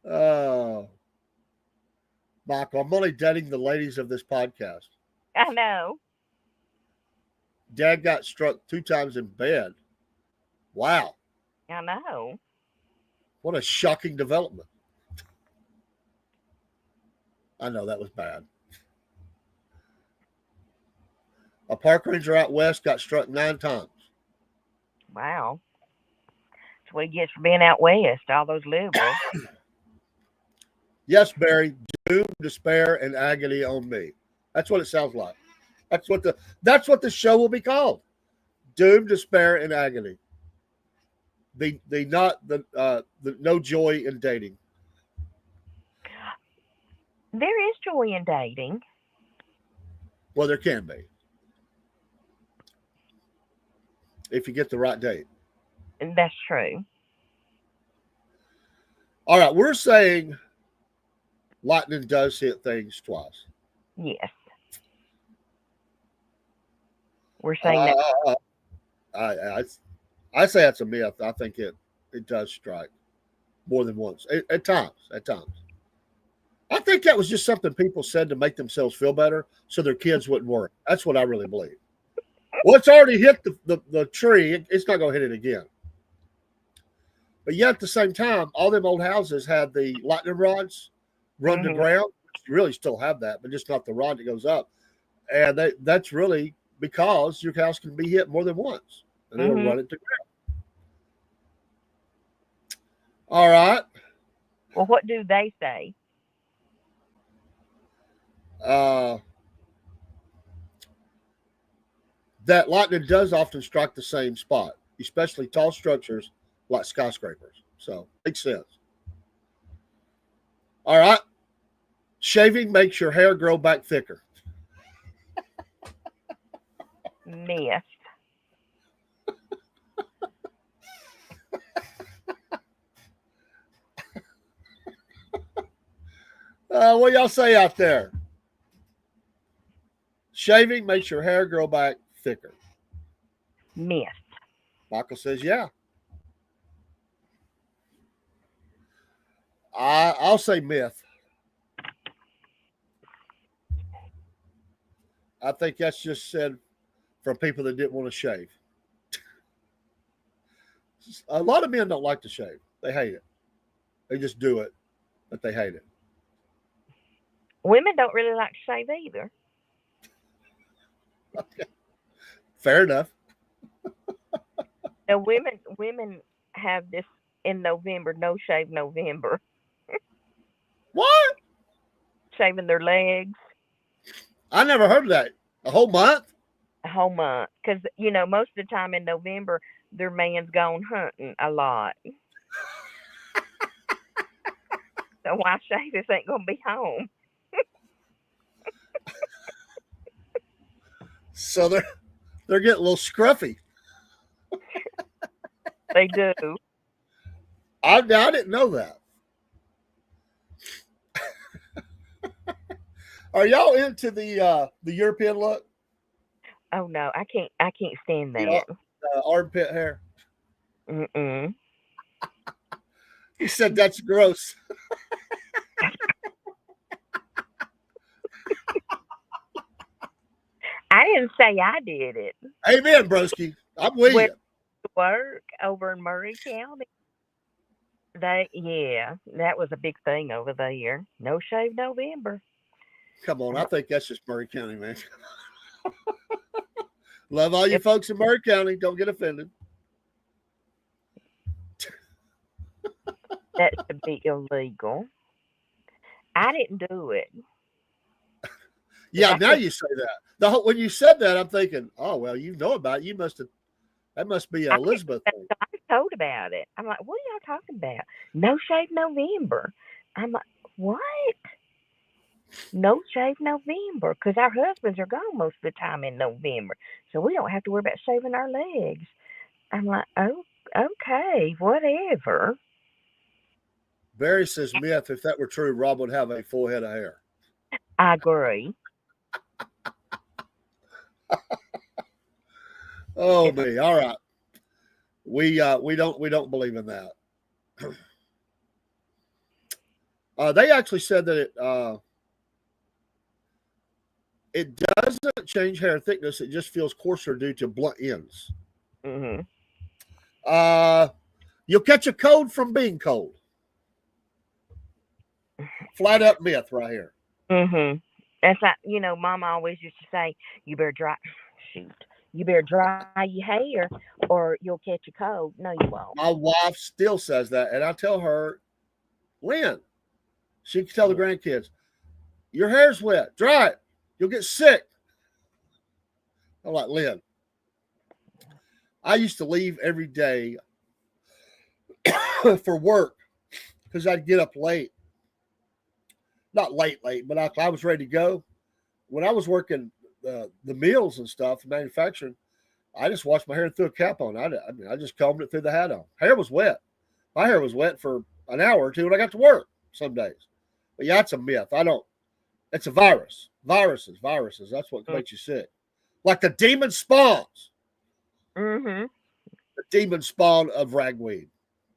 Oh, Michael, I'm only dating the ladies of this podcast. I know. Dad got struck 2 times in bed. Wow. I know. What a shocking development. I know that was bad. A park ranger out west got struck 9 times. Wow. That's what he gets for being out west, all those liberals. Yes, Barry, doom, despair, and agony on me. That's what it sounds like. That's what the show will be called. Doom, despair, and agony. The no joy in dating. There is joy in dating. Well, there can be. If you get the right date. And that's true. All right, we're saying lightning does hit things twice. Yes. We're saying that. I say that's a myth. I think it does strike more than once at times. At times, I think that was just something people said to make themselves feel better, so their kids wouldn't worry. That's what I really believe. Well, it's already hit the tree. It's not going to hit it again. But yet, at the same time, all them old houses had the lightning rods run to ground. You really still have that, but just not the rod that goes up. And that's really because your house can be hit more than once, and it'll run it to ground. All right. Well, what do they say? That lightning does often strike the same spot, especially tall structures like skyscrapers. So, makes sense. All right. Shaving makes your hair grow back thicker. Myth. What y'all say out there? Shaving makes your hair grow back thicker. Myth. Michael says, yeah. I'll say myth. I think that's just said from people that didn't want to shave. A lot of men don't like to shave. They hate it. They just do it, but they hate it. Women don't really like to shave either. Okay. Fair enough. Now, women have this in November, no shave November. What? Shaving their legs. I never heard of that. A whole month? A whole month. Because, most of the time in November, their man's gone hunting a lot. So why shave if they ain't going to be home? So they're getting a little scruffy. They do. I didn't know that. Are y'all into the European look? Oh no, I can't stand that. Armpit hair. Mm-mm. He said that's gross. I didn't say I did it. Amen, broski. I'm with you. Work over in Murray County. That was a big thing over there. No shave November. Come on, I think that's just Murray County, man. Love all you folks in Murray County. Don't get offended. That's to be illegal. I didn't do it. Yeah, now you say that. When you said that, I'm thinking, oh well, you know about it. That must be an Elizabeth thing. I was told about it. I'm like, what are y'all talking about? No shave November. I'm like, what? No shave November, because our husbands are gone most of the time in November, so we don't have to worry about shaving our legs. I'm like, oh, okay, whatever. Barry says myth. If that were true, Rob would have a full head of hair. I agree. Oh me, all right. We don't believe in that. They actually said that it doesn't change hair thickness. It just feels coarser due to blunt ends. Mm-hmm. You'll catch a cold from being cold. Flat up myth right here. Mm-hmm. That's like, Mama always used to say, you better dry, shoot, you better dry your hair or you'll catch a cold. No, you won't. My wife still says that, and I tell her, Lynn, she can tell the grandkids, your hair's wet, dry it. You'll get sick. I'm like, Lynn, I used to leave every day for work because I'd get up late. Not late, but I was ready to go. When I was working the mills and stuff, manufacturing, I just washed my hair and threw a cap on. I just combed it, threw the hat on. Hair was wet. My hair was wet for an hour or two when I got to work some days. But yeah, it's a myth. It's a virus. Viruses. That's what makes you sick. Like the demon spawns. Mm-hmm. The demon spawn of ragweed.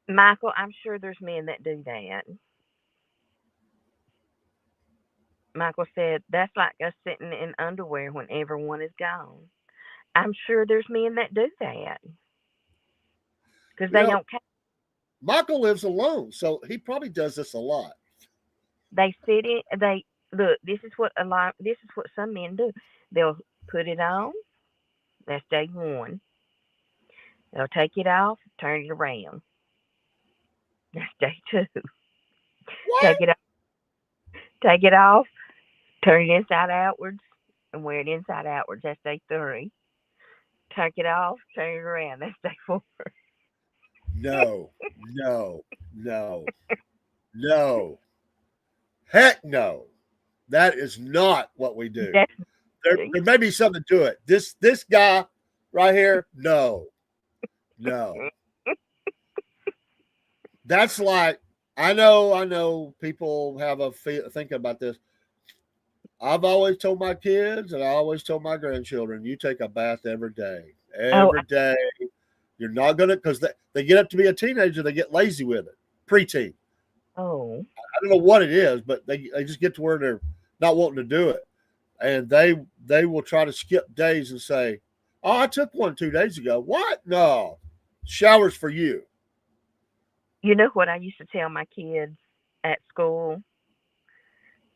Michael, I'm sure there's men that do that. Michael said, that's like us sitting in underwear when everyone is gone. I'm sure there's men that do that because they don't care. Michael lives alone, so he probably does this a lot. They sit in. They look. This is what some men do. They'll put it on. That's day one. They'll take it off, turn it around. That's day two. What? Take it off, turn it inside outwards, and wear it inside outwards. That's day three. Take it off, turn it around. That's day four. No. Heck no. That is not what we do. There may be something to it. This guy right here, no. That's like, I know people have a thinking about this. I've always told my kids and I always told my grandchildren, you take a bath every day. Every day. You're not going to, because they get up to be a teenager, they get lazy with it. Preteen. Oh. I don't know what it is, but they just get to where they're not wanting to do it. And they will try to skip days and say, oh, I took one 2 days ago. What? No. Showers for you. You know what I used to tell my kids at school?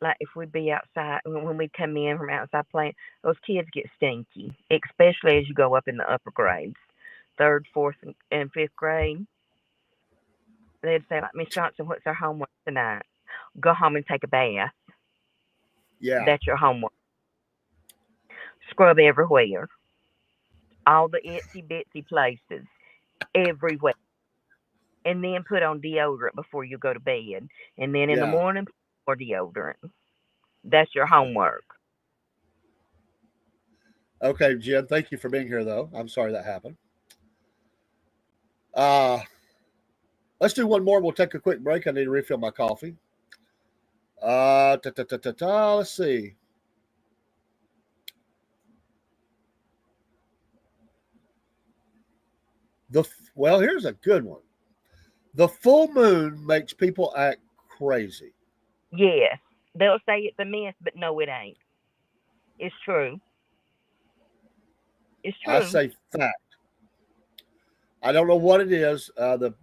Like if we'd be outside, when we'd come in from outside playing, those kids get stinky, especially as you go up in the upper grades, 3rd, 4th, and 5th grade. They'd say, like, Miss Johnson, what's our homework tonight? Go home and take a bath. Yeah. That's your homework. Scrub everywhere. All the itsy bitsy places. Everywhere. And then put on deodorant before you go to bed. And then in the morning, put more deodorant. That's your homework. Okay, Jen, thank you for being here, though. I'm sorry that happened. Let's do one more. We'll take a quick break. I need to refill my coffee. Let's see. Well, here's a good one. The full moon makes people act crazy. Yes. They'll say it's a myth, but no, it ain't. It's true. It's true. I say fact. I don't know what it is. The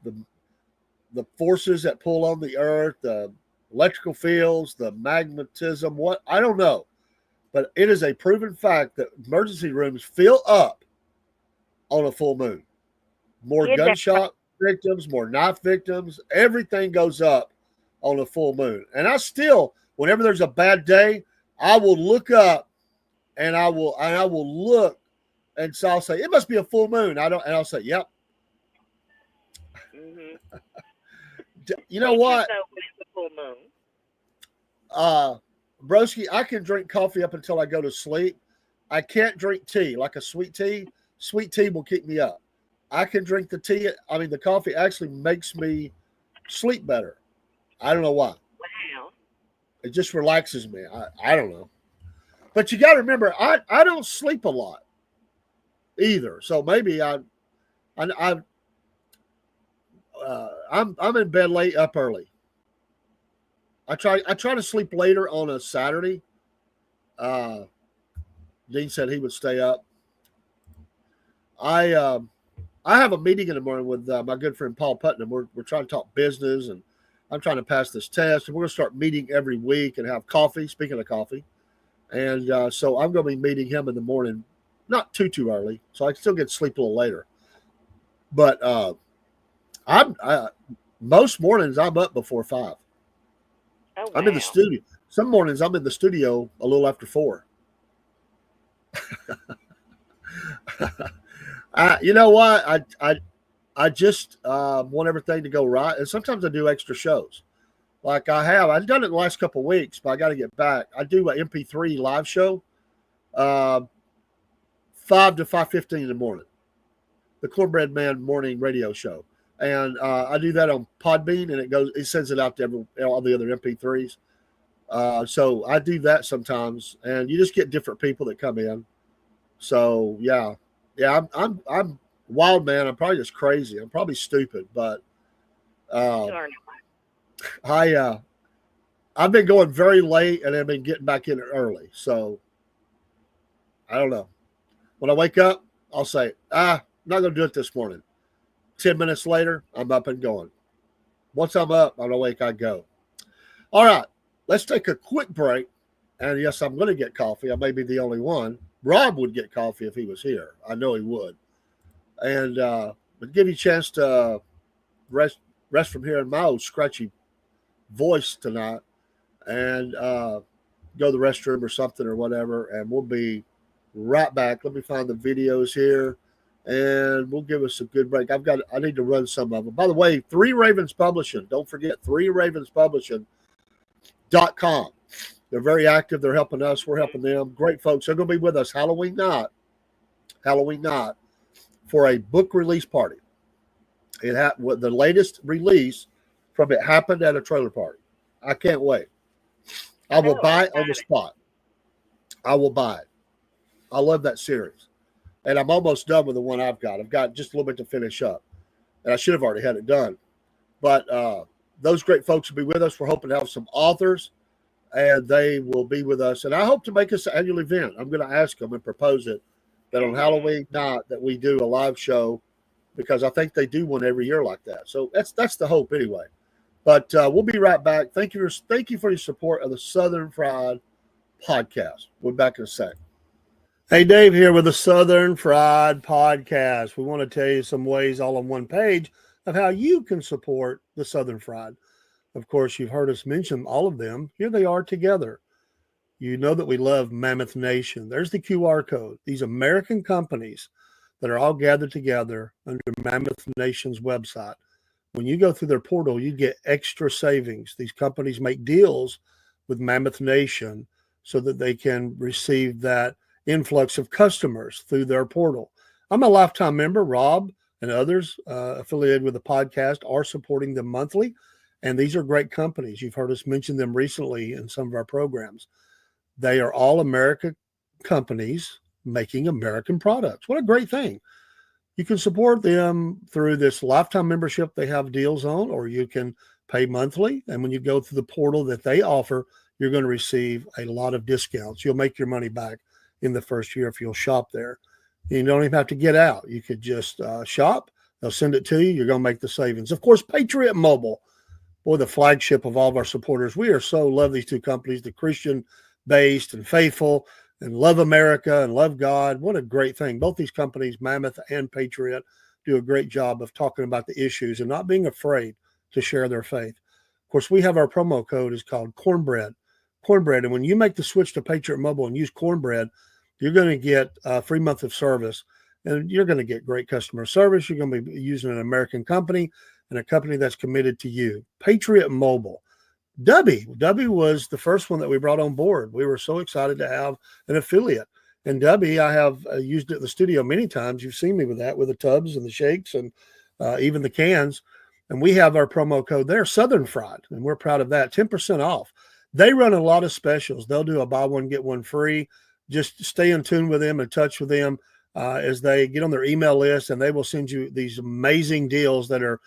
forces that pull on the earth, the electrical fields, the magnetism, what I don't know. But it is a proven fact that emergency rooms fill up on a full moon. More gunshot victims, more knife victims, everything goes up on a full moon. And I still, whenever there's a bad day, I will look up and I will look, and so I'll say, it must be a full moon. And I'll say, yep. Mm-hmm. You know what? It's a full moon. Broski, I can drink coffee up until I go to sleep. I can't drink tea, like a sweet tea. Sweet tea will keep me up. I can drink the tea. I mean, the coffee actually makes me sleep better. I don't know why. Wow. It just relaxes me. I don't know. But you got to remember, I don't sleep a lot either. So maybe I'm in bed late, up early. I try to sleep later on a Saturday. Dean said he would stay up. I have a meeting in the morning with my good friend Paul Putnam. We're trying to talk business, and I'm trying to pass this test. And we're going to start meeting every week and have coffee. Speaking of coffee, and so I'm going to be meeting him in the morning, not too early, so I can still get to sleep a little later. But most mornings I'm up before 5. Oh, wow. I'm in the studio. Some mornings I'm in the studio a little after 4. You know what? I just want everything to go right, and sometimes I do extra shows. Like I've done it the last couple of weeks, but I got to get back. I do an MP3 live show, 5 to 5:15 in the morning, the Cornbread Man morning radio show, and I do that on Podbean, and it sends it out to all the other MP3s. So I do that sometimes, and you just get different people that come in. So yeah, I'm wild, man. I'm probably just crazy. I'm probably stupid, but I've been going very late, and I've been getting back in early. So I don't know. When I wake up, I'll say, I'm not going to do it this morning. 10 minutes later, I'm up and going. Once I'm up, I'm awake, I go. All right, let's take a quick break. And yes, I'm going to get coffee. I may be the only one. Rob would get coffee if he was here. I know he would. And but give you a chance to rest from hearing my old scratchy voice tonight, and go to the restroom or something or whatever. And we'll be right back. Let me find the videos here, and we'll give us a good break. I need to run some of them. By the way, 3 Ravens Publishing. Don't forget 3ravenspublishing.com. They're very active. They're helping us. We're helping them. Great folks. They're going to be with us Halloween night, for a book release party. The latest release from It Happened at a Trailer Party. I can't wait. I will buy it on the spot. I will buy it. I love that series. And I'm almost done with the one I've got. I've got just a little bit to finish up. And I should have already had it done. But those great folks will be with us. We're hoping to have some authors, and they will be with us. And I hope to make this an annual event. I'm going to ask them and propose it, that on Halloween night that we do a live show, because I think they do one every year like that. So that's the hope anyway. But we'll be right back. Thank you for your support of the Southern Fried Podcast. We'll be back in a sec. Hey, Dave here with the Southern Fried Podcast. We want to tell you some ways all on one page of how you can support the Southern Fried. Of course, you've heard us mention all of them. Here they are together. You know that we love Mammoth Nation. There's the QR code. These American companies that are all gathered together under Mammoth Nation's website. When you go through their portal, you get extra savings. These companies make deals with Mammoth Nation so that they can receive that influx of customers through their portal. I'm a lifetime member. Rob and others affiliated with the podcast are supporting them monthly. And these are great companies. You've heard us mention them recently in some of our programs. They are all American companies making American products. What a great thing. You can support them through this lifetime membership they have deals on, or you can pay monthly. And when you go through the portal that they offer, you're going to receive a lot of discounts. You'll make your money back in the first year if you'll shop there. You don't even have to get out. You could just shop. They'll send it to you. You're going to make the savings. Of course, Patriot Mobile, boy, the flagship of all of our supporters. We are so love these two companies, the Christian-based and faithful, and love America and love God. What a great thing. Both these companies, Mammoth and Patriot, do a great job of talking about the issues and not being afraid to share their faith. Of course, we have our promo code is called Cornbread. Cornbread. And when you make the switch to Patriot Mobile and use Cornbread, you're going to get a free month of service, and you're going to get great customer service. You're going to be using an American company and a company that's committed to you. Patriot Mobile. Dubby was the first one that we brought on board. We were so excited to have an affiliate. And Dubby, I have used it at the studio many times. You've seen me with that, with the tubs and the shakes and even the cans. And we have our promo code there, Southern Fried, and we're proud of that, 10% off. They run a lot of specials. They'll do a buy one, get one free. Just stay in tune with them, in touch with them as they get on their email list, and they will send you these amazing deals that are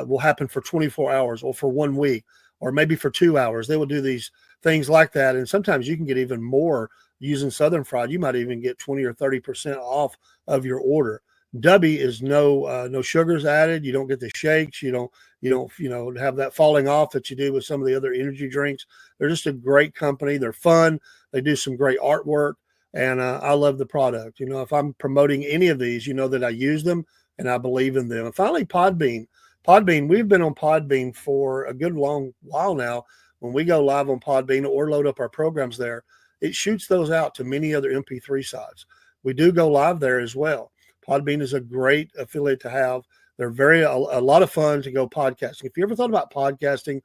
will happen for 24 hours or for 1 week or maybe for 2 hours. They will do these things like that. And sometimes you can get even more using Southern Fried. You might even get 20 or 30% off of your order. Dubby is no sugars added. You don't get the shakes. You don't have that falling off that you do with some of the other energy drinks. They're just a great company. They're fun. They do some great artwork, and I love the product. If I'm promoting any of these, that I use them and I believe in them. And finally, Podbean. We've been on Podbean for a good long while now. When we go live on Podbean or load up our programs there, it shoots those out to many other MP3 sites. We do go live there as well. Podbean is a great affiliate to have. They're a lot of fun to go podcasting. If you ever thought about podcasting,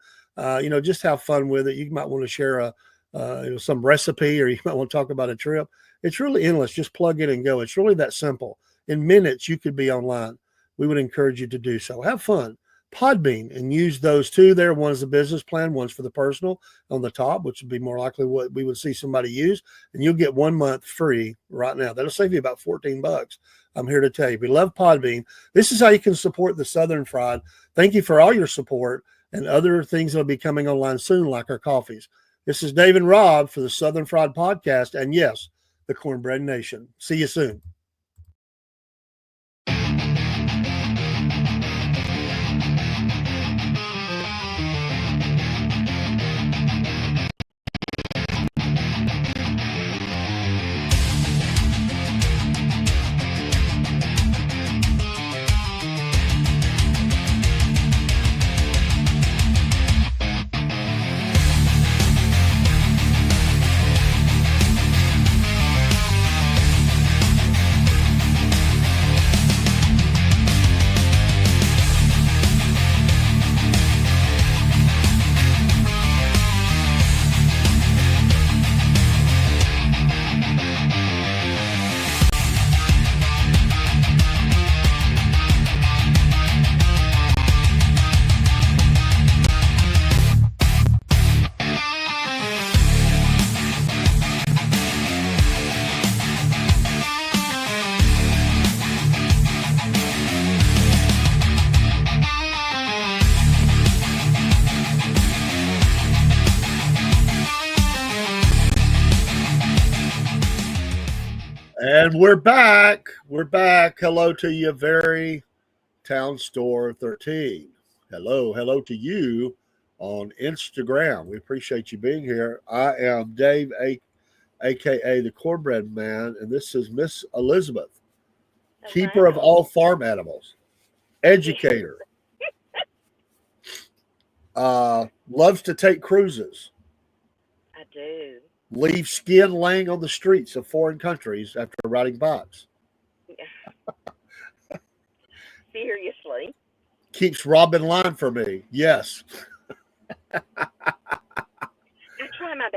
just have fun with it. You might want to share some recipe, or you might want to talk about a trip. It's really endless. Just plug in and go. It's really that simple. In minutes, you could be online. We would encourage you to do so. Have fun. Podbean, and use those two there. One's the business plan, one's for the personal on the top, which would be more likely what we would see somebody use. And you'll get 1 month free right now. That'll save you about $14. I'm here to tell you, we love Podbean. This is how you can support the Southern Fried. Thank you for all your support and other things that'll be coming online soon, like our coffees. This is Dave and Rob for the Southern Fried Podcast, and yes, the Cornbread Nation. See you soon. And we're back. Hello to you, very Town Store 13. Hello to you on Instagram. We appreciate you being here. I am Dave, aka the Cornbread Man, and this is Miss Elizabeth, keeper of all farm animals, educator, loves to take cruises. I do. Leave skin laying on the streets of foreign countries after riding bikes. Seriously. Keeps robbing line for me. Yes. I try my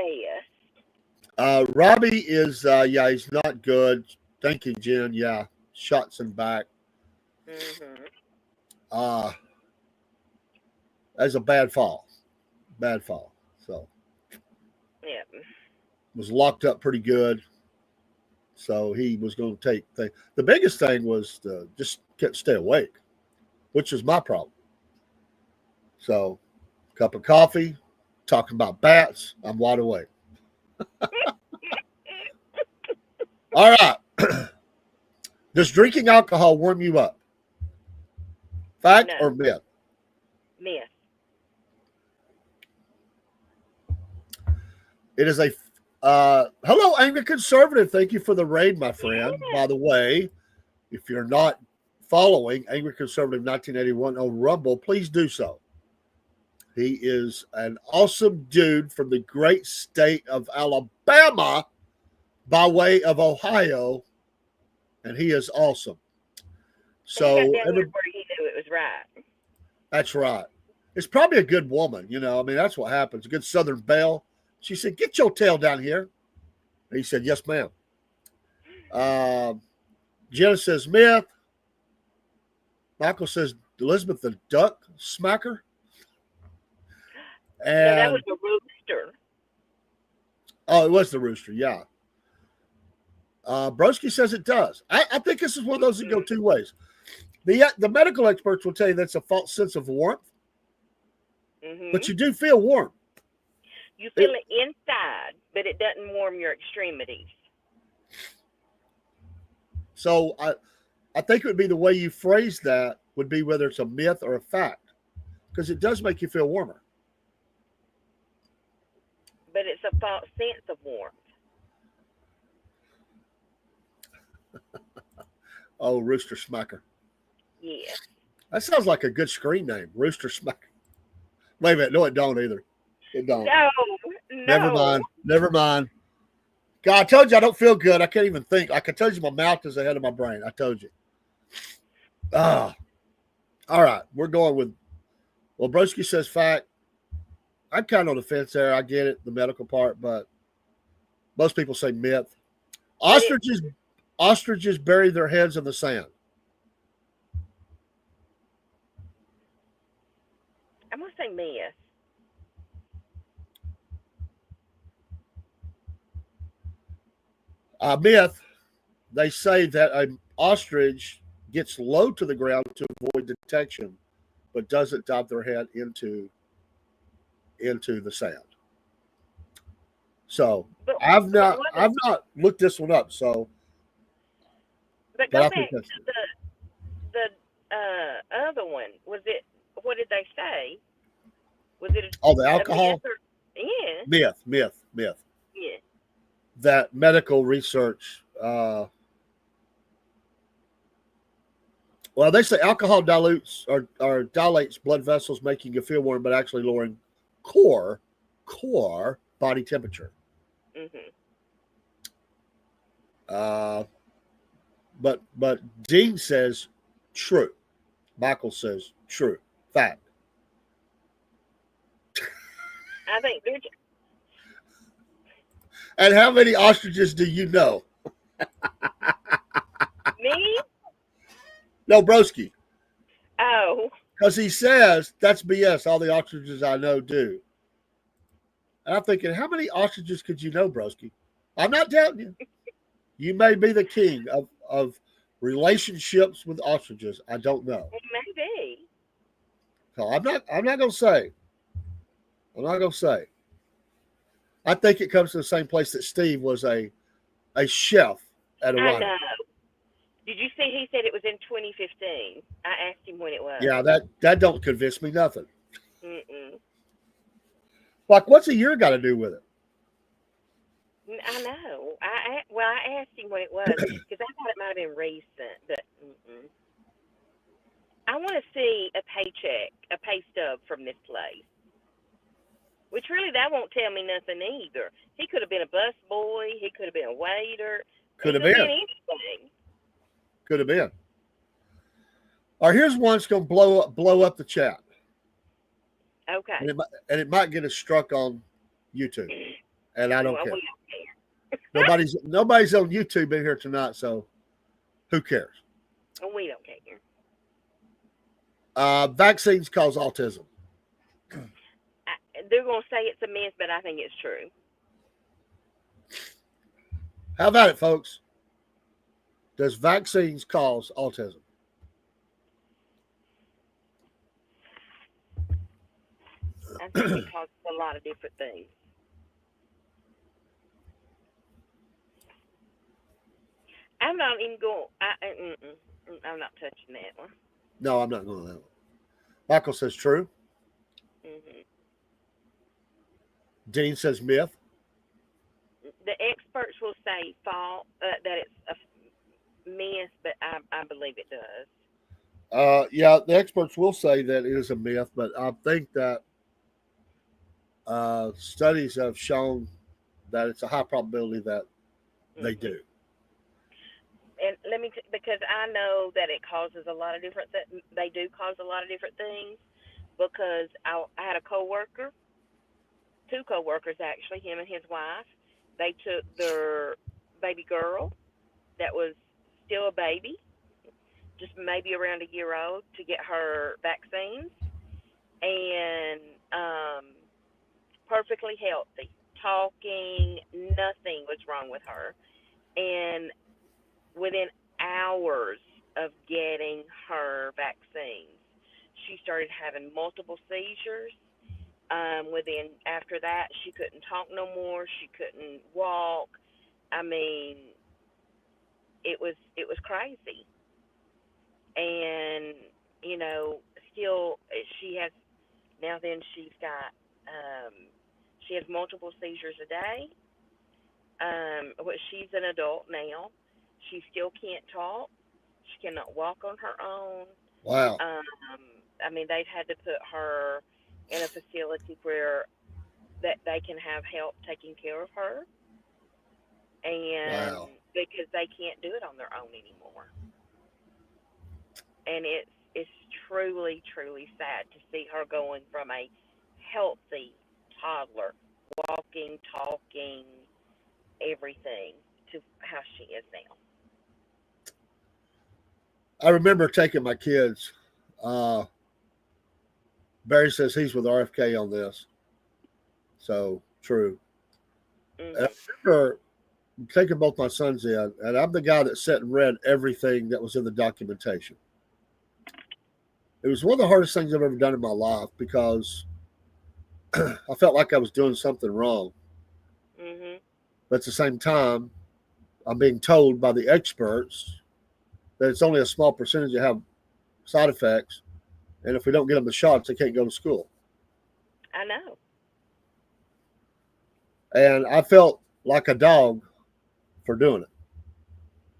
best. Robbie is, he's not good. Thank you, Jen. Yeah, shots in back. Mm-hmm. That's a bad fall. So. Yeah. Was locked up pretty good. So he was going to take things. The biggest thing was to just stay awake, which is my problem. So, cup of coffee, talking about bats, I'm wide awake. All right. Does drinking alcohol warm you up? Fact or myth? Myth. It is a hello, Angry Conservative. Thank you for the raid, my friend. Yeah. By the way, if you're not following Angry Conservative 1981 on Rumble, please do so. He is an awesome dude from the great state of Alabama by way of Ohio, and he is awesome. So where he knew it was right. That's right. It's probably a good woman, that's what happens. A good Southern belle. She said, "Get your tail down here." And he said, "Yes, ma'am." Jenna says, myth. Michael says, Elizabeth the duck smacker. And, no, that was the rooster. Oh, it was the rooster, yeah. Broski says it does. I think this is one of those that go two ways. The medical experts will tell you that's a false sense of warmth. but you do feel warm. You feel it inside, but it doesn't warm your extremities. So I think it would be the way you phrase that would be whether it's a myth or a fact, because it does make you feel warmer. But it's a false sense of warmth. Oh, Rooster Smacker. Yes. That sounds like a good screen name, Rooster Smacker. Wait a minute. No, it don't either. It don't. No. Never mind. Never mind. God, I told you I don't feel good. I can't even think. I can tell you my mouth is ahead of my brain. I told you. Ah. All right. We're going with, well, Broski says fact. I'm kind of on the fence there. I get it, the medical part, but most people say myth. Ostriches bury their heads in the sand. I'm going to say myth. Myth, they say that an ostrich gets low to the ground to avoid detection, but doesn't dive their head into the sand. So I've not looked this one up. So, but go back to the other one. Was it? What did they say? Was it? The alcohol? Yeah. Myth. Yeah. That medical research. Well, they say alcohol dilutes or dilates blood vessels, making you feel warm, but actually lowering core body temperature. But Dean says true. Michael says true. Fact. I think they're. And how many ostriches do you know? Me? No, Broski. Oh. Because he says that's BS. All the ostriches I know do. And I'm thinking, how many ostriches could you know, Broski? I'm not doubting you. You may be the king of relationships with ostriches. I don't know. Maybe. So I'm not gonna say. I'm not gonna say. I think it comes to the same place that Steve was a chef at a I restaurant. know. Did you see he said it was in 2015? I asked him when it was. Yeah, that don't convince me nothing. Mm-mm. Like, what's a year got to do with it? I know. I asked him when it was because I thought it might have been recent, but I want to see a paycheck, a pay stub from this place. Which really, that won't tell me nothing either. He could have been a bus boy. He could have been a waiter. Could have been anything. Could have been. All right, here's one that's going to blow up the chat. Okay. And it might get us struck on YouTube, and I don't care. We don't care. Nobody's on YouTube in here tonight, so who cares? We don't care. Vaccines cause autism. They're going to say it's a myth, but I think it's true. How about it, folks? Does vaccines cause autism? I think it causes a lot of different things. I'm not even going. I'm not touching that one. No, I'm not going to that one. Michael says true. Mm-hmm. Dean says myth. The experts will say that it's a myth, but I believe it does. Yeah, the experts will say that it is a myth, but I think that studies have shown that it's a high probability that they do. And let me, because I know that it causes a lot of different they do cause a lot of different things, because I had a coworker, two coworkers actually, him and his wife. They took their baby girl that was still a baby, just maybe around a year old, to get her vaccines, and perfectly healthy, talking, nothing was wrong with her. And within hours of getting her vaccines, she started having multiple seizures, Within after that, she couldn't talk no more. She couldn't walk. I mean, it was crazy. And still she has now. Then she's got she has multiple seizures a day. But she's an adult now. She still can't talk. She cannot walk on her own. Wow. I mean, they've had to put her in a facility where that they can have help taking care of her, and Wow. because they can't do it on their own anymore. And it's truly, truly sad to see her going from a healthy toddler, walking, talking, everything, to how she is now. I remember taking my kids. Barry says he's with RFK on this. So true. And I Mhm. remember taking both my sons in, and I'm the guy that sat and read everything that was in the documentation. It was one of the hardest things I've ever done in my life because I felt like I was doing something wrong. Mhm. But at the same time, I'm being told by the experts that it's only a small percentage that have side effects, and if we don't get them the shots, they can't go to school. I know. And I felt like a dog for doing it,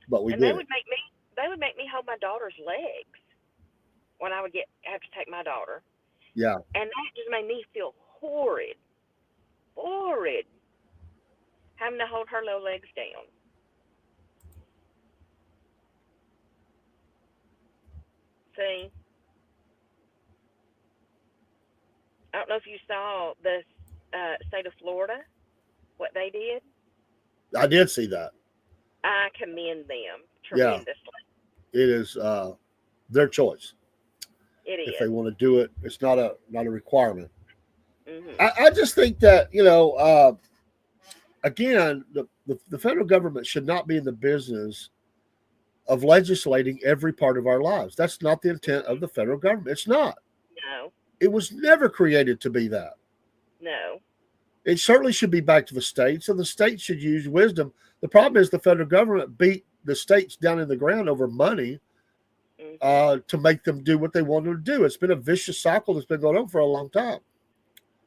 but we And they did it. would make me they would make me hold my daughter's legs when I would get have to take my daughter, Yeah, and that just made me feel horrid, horrid, having to hold her little legs down. See, I don't know if you saw the state of Florida, what they did. I did see that. I commend them Yeah, tremendously. it is their choice It if they is. want to do it. It's not a requirement. Mhm. I just think that again, the federal government should not be in the business of legislating every part of our lives. That's not the intent of the federal government. It's not. No, It was never created to be that. no. It certainly should be back to the states, and the states should use wisdom. The problem is the federal government beat the states down in the ground over money Mhm. to make them do what they want them to do. It's been a vicious cycle that's been going on for a long time.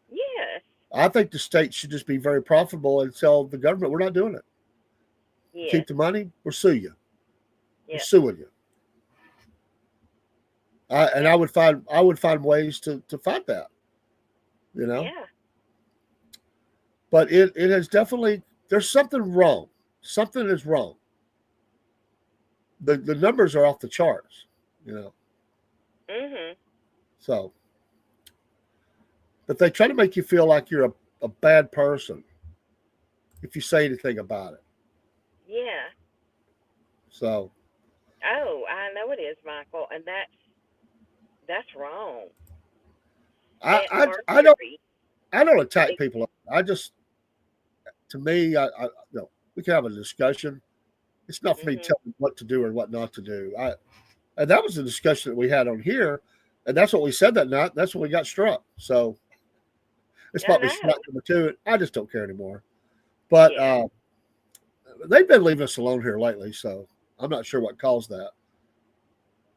Yes. I think the states should just be very profitable and tell the government, we're not doing it. Yes. Keep the money, we'll sue you. We're Yep. suing you. And Yep. I would find ways to fight that, you know. Yeah. But it has definitely there's something wrong. Something is wrong. The numbers are off the charts, you know. Mhm. So, but they try to make you feel like you're a bad person if you say anything about it. Yeah. So Oh, I know it is, Michael, and that's wrong. I Aunt I, I don't Marjorie. I don't attack It, people. I just to me we can have a discussion. It's not for me to mhm. tell them what to do or what not to do. And that was a discussion that we had on here, and that's what we said that night. That's when we got struck. So it's I probably know. struck number two. I just don't care anymore. But Yeah. they've been leaving us alone here lately, so I'm not sure what caused that.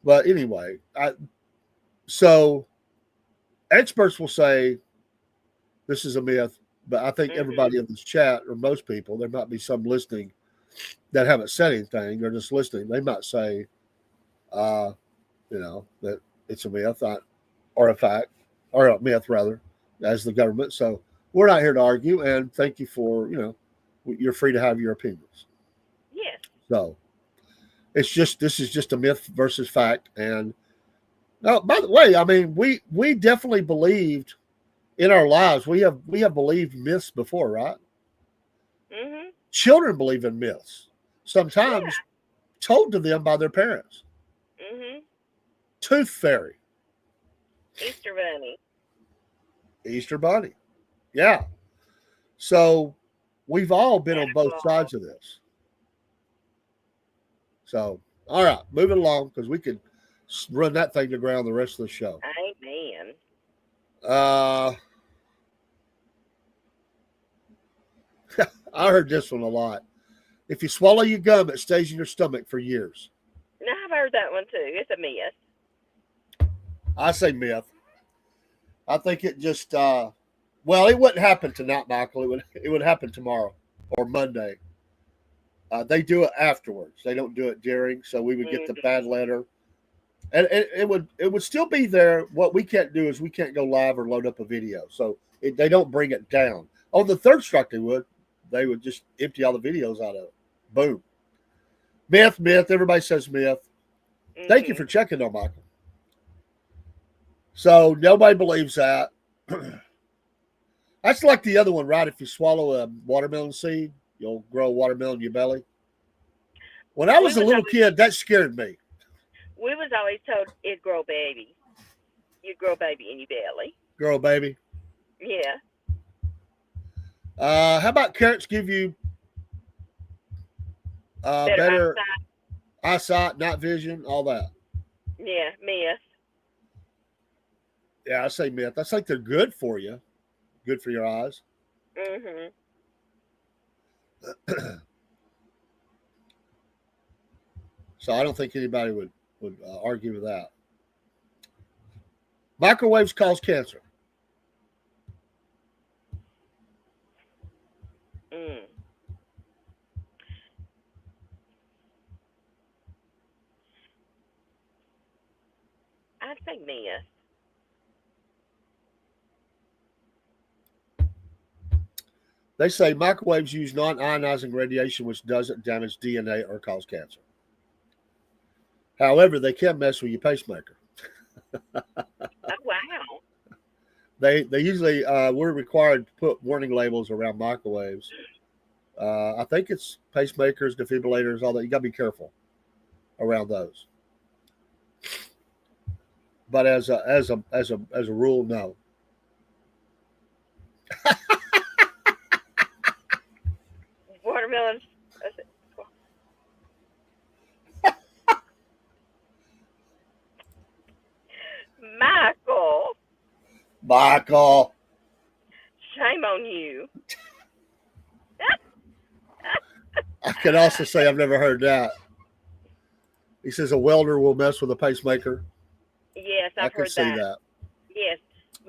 But anyway, so experts will say this is a myth, but I think Mhm. everybody in this chat, or most people, there might be some listening that haven't said anything. They're just listening. They might say, uh, that it's a myth or a fact, or a myth rather, as the government. So we're not here to argue, and thank you for you're free to have your opinions. Yes. So this is just a myth versus fact. And now, by the way, I mean we definitely believed in our lives. We have believed myths before, right? Mhm. Children believe in myths, sometimes Yeah. told to them by their parents. Mhm. Tooth fairy, Easter Bunny. Easter bunny. Yeah. So we've all been on Santa both Claus. sides of this. So, all right, moving along because we could run that thing to ground the rest of the show. Amen. Uh, I heard this one a lot. If you swallow your gum, it stays in your stomach for years. Now, I've heard that one too. It's a myth. I say myth. I think it just well, it wouldn't happen tonight, Michael. It would happen tomorrow or Monday. They do it afterwards. They don't do it during, so we would get the bad letter, and it would still be there. What we can't do is we can't go live or load up a video, so they don't bring it down. On the third strike, they would. They would just empty all the videos out of it. Boom. Myth, myth. Everybody says myth. Thank you for checking, though, Michael. So nobody believes that. That's like the other one, right? If you swallow a watermelon seed, you'll grow a watermelon in your belly. When I was a little kid, that scared me. We was always told it'd grow baby. You'd grow a baby in your belly. Grow a baby. Yeah. How about carrots give you better eyesight, night vision, all that? Yeah, myth. Yeah, I say myth. I think they're good for you. Good for your eyes. Mhm. So I don't think anybody would argue with that. Microwaves cause cancer. Mm. I'd say myth. They say microwaves use non-ionizing radiation, which doesn't damage DNA or cause cancer. However, they can mess with your pacemaker. Oh, wow. They usually we're required to put warning labels around microwaves. I think it's pacemakers, defibrillators, all that. You got to be careful around those. But as a rule, no. Watermelons. Michael. Shame on you. I can also say I've never heard that. He says a welder will mess with a pacemaker. Yes, I've I can heard see that. that. Yes,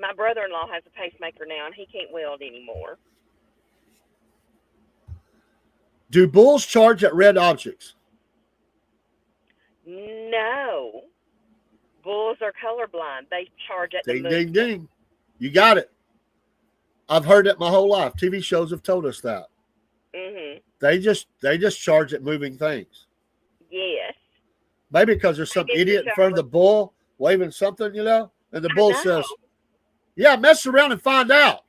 my brother-in-law has a pacemaker now, and he can't weld anymore. Do bulls charge at red objects? No. Bulls are colorblind. They charge at the Ding, movement. ding, ding. You got it. I've heard it my whole life. TV shows have told us that. Mhm. They just charge at moving things. Yes. Maybe because there's some idiot in front of the bull waving something, and the bull says, "Yeah, mess around and find out."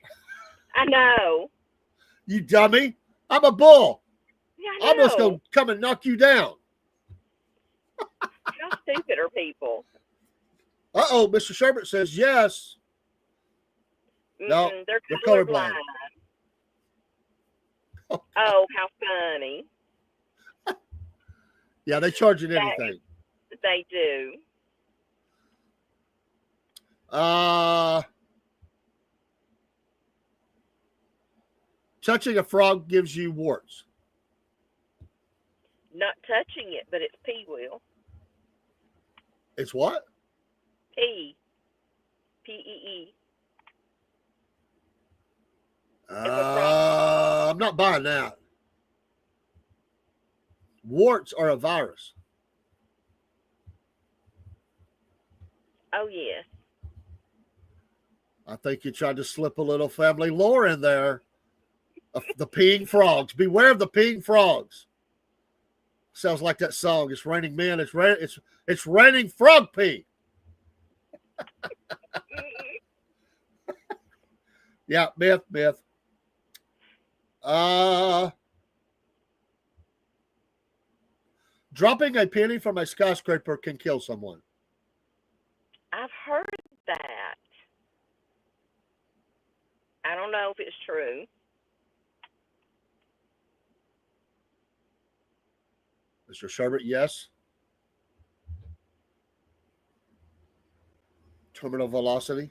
I know. You dummy! I'm a bull. Yeah, I I'm just know. gonna come and knock you down. How stupid are people? Uh-oh, Mr. Sherbert says yes. No, They're they're colorblind. colorblind. Oh, how funny. Yeah, they charge you anything. They do. Touching a frog gives you warts. Not touching it, but it's pee wheel. It's what? Pee. P-E-E. I'm not buying that. Warts are a virus. Oh, yes. I think you tried to slip a little family lore in there. The peeing frogs. Beware of the peeing frogs. Sounds like that song. It's raining men. It's raining frog pee. Yeah, myth. Dropping a penny from a skyscraper can kill someone. I've heard that. I don't know if it's true. Mr. Sherbert, yes. Terminal velocity.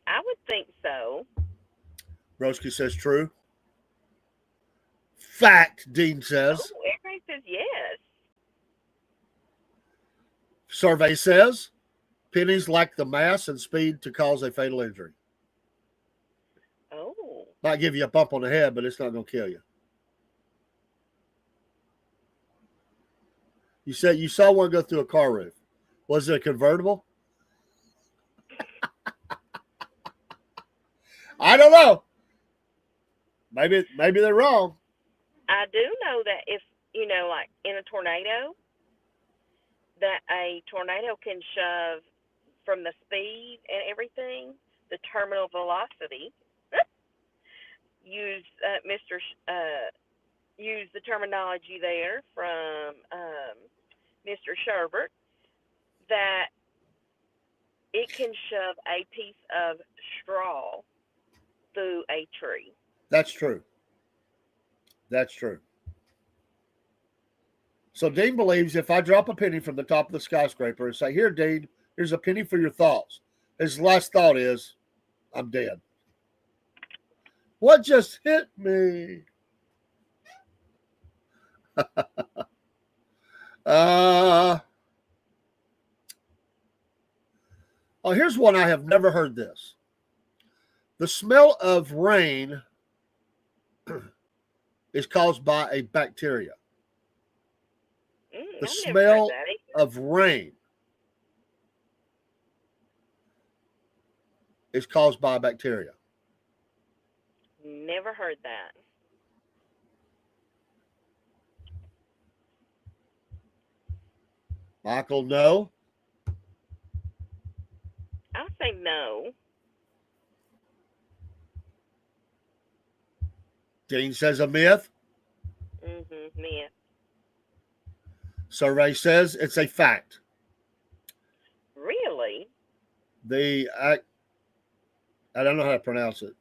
I would think so. Broski says true. Fact, Dean says. Oh, everybody says yes. Survey says pennies lack the mass and speed to cause a fatal injury. Oh. Might give you a bump on the head, but it's not going to kill you. You said you saw one go through a car roof. Was it a convertible? I don't know. Maybe they're wrong. I do know that if, like in a tornado, that a tornado can shove from the speed and everything, the terminal velocity. Use use the terminology there from Mr. Sherbert, that it can shove a piece of straw through a tree. That's true. That's true. So Dean believes if I drop a penny from the top of the skyscraper and say, "Here, Dean, here's a penny for your thoughts," his last thought is, "I'm dead." What just hit me? Oh, here's one I have never heard this. The smell of rain is caused by a bacteria. The smell of rain is caused by a bacteria. Never heard that. Michael, no. I'll say no. Dean says a myth. Myth. Survey says it's a fact. Really? I don't know how to pronounce it.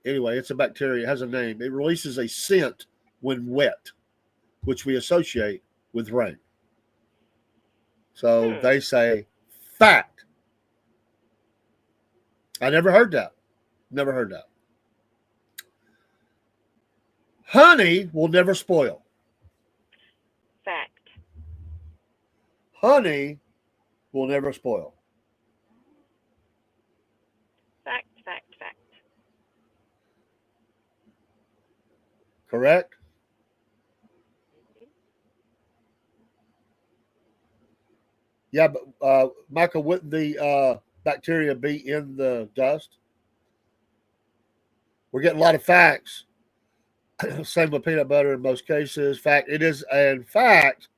Anyway, it's a bacteria. It has a name. It releases a scent when wet, which we associate with rain. So they say fact. I never heard that. Never heard that. Honey will never spoil. Fact. Honey will never spoil. Fact, fact, fact. Correct? Yeah, but Michael, wouldn't the bacteria be in the dust? We're getting a lot of facts. Same with peanut butter in most cases. Fact, it is, in fact,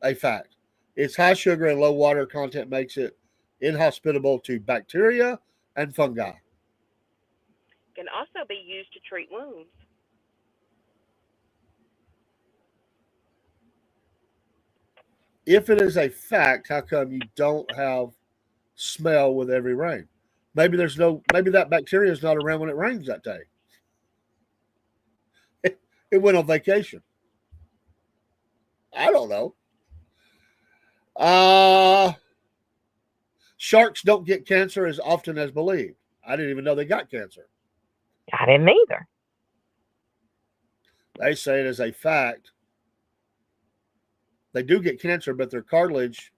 a fact. Its high sugar and low water content makes it inhospitable to bacteria and fungi. Can also be used to treat wounds. If it is a fact, how come you don't have smell with every rain? Maybe that bacteria is not around when it rains that day. It went on vacation. I don't know. Sharks don't get cancer as often as believed. I didn't even know they got cancer. I didn't either. They say it is a fact. They do get cancer, but their cartilage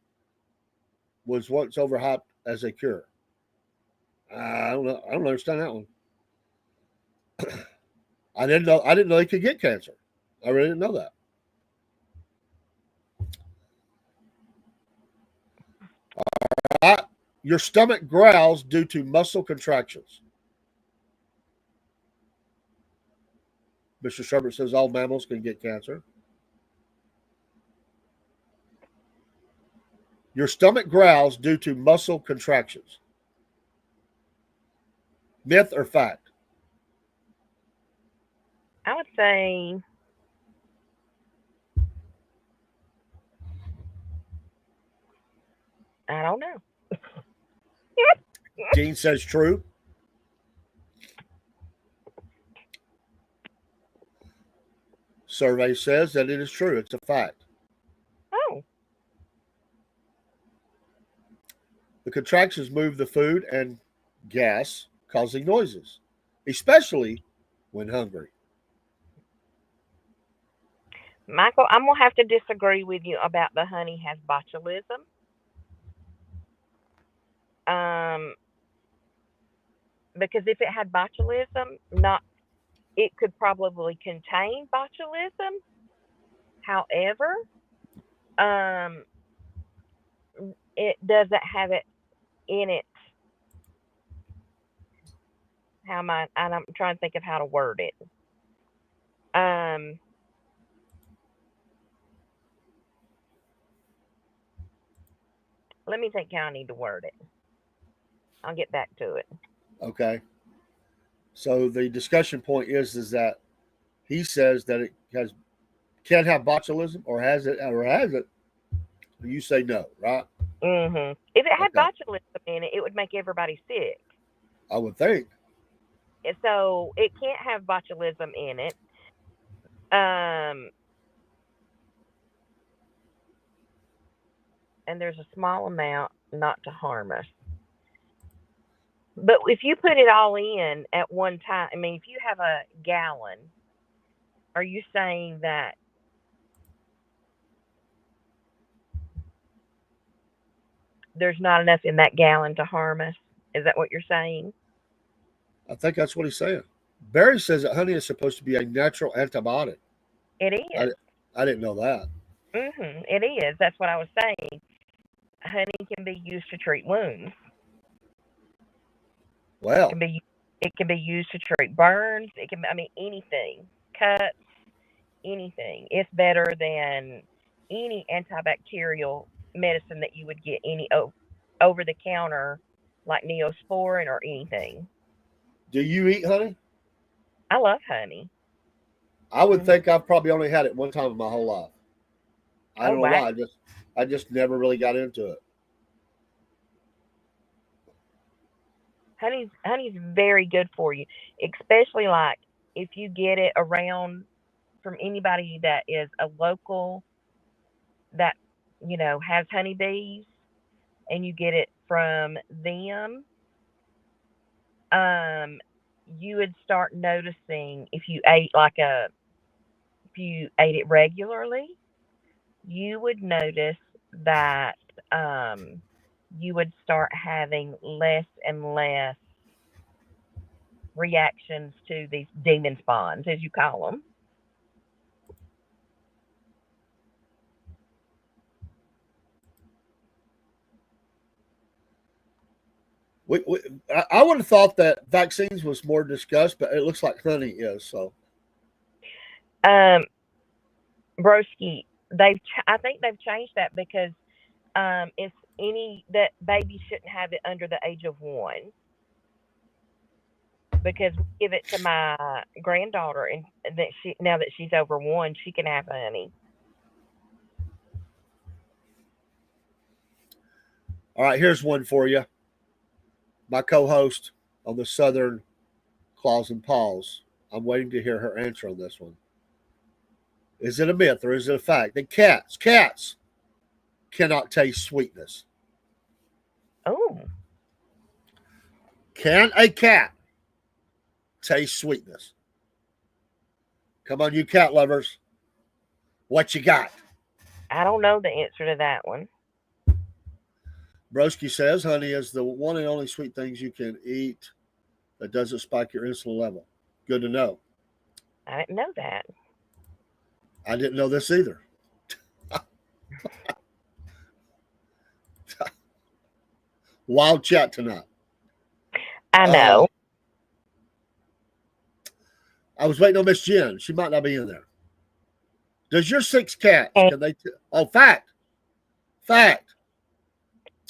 was once overhyped as a cure. I don't know. I don't understand that one. I didn't know they could get cancer. I really didn't know that. All right. Your stomach growls due to muscle contractions. Mr. Sherbert says all mammals can get cancer. Your stomach growls due to muscle contractions. Myth or fact? I would say I don't know. Dean says true. Survey says that it is true. It's a fact. Oh. The contractions move the food and gas, causing noises, especially when hungry. Michael, I'm gonna have to disagree with you about the honey has botulism. Um, because if it had botulism, not it could probably contain botulism. However, um, it doesn't have it in it. How am I? I'm trying to think of how to word it. Um, Let me think how I need to word it. I'll get back to it. Okay. So the discussion point is that he says that it has can have botulism or has it. You say no, right? If it had Okay. botulism in it, it would make everybody sick. I would think. And so it can't have botulism in it. Um, and there's a small amount not to harm us. But if you put it all in at one time, I mean, if you have a gallon, are you saying that there's not enough in that gallon to harm us? Is that what you're saying? I think that's what he's saying. Barry says that honey is supposed to be a natural antibiotic. It I, is. I didn't know that. It is. That's what I was saying. Honey can be used to treat wounds. It Well, can be it can be used to treat burns. It can, I mean, anything, cuts, anything. It's better than any antibacterial medicine that you would get any over the counter, like Neosporin or anything. do you eat honey? I love honey. I would Hmm. think I've probably only had it one time in my whole life. I Oh don't know wow, why. I just never really got into it. honey's very good for you, especially like if you get it around from anybody that is a local that has honeybees, and you get it from them. um you would start noticing if you ate it regularly, you would notice that um you would start having less and less reactions to these demon spawns, as you call them. We, I would have thought that vaccines was more discussed, but it looks like honey is. So um Broski, I think they've changed that because it's any that babies shouldn't have it under the age of 1, because we give it to my granddaughter, and that she now that she's over 1, she can have honey. all right, here's one for you. My co-host on the Southern Claws and Paws. I'm waiting to hear her answer on this one. Is it a myth or is it a fact that cats cannot taste sweetness? Oh, Can a cat taste sweetness? Come on, you cat lovers. What you got? I don't know the answer to that one. Broski says honey is the one and only sweet things you can eat that doesn't spike your insulin level. Good to know. I didn't know that. I didn't know this either. Wild chat tonight. I Uh, know. I was waiting on Miss Jen. She might not be in there. Does your 6 cats And, can they? Oh, fact.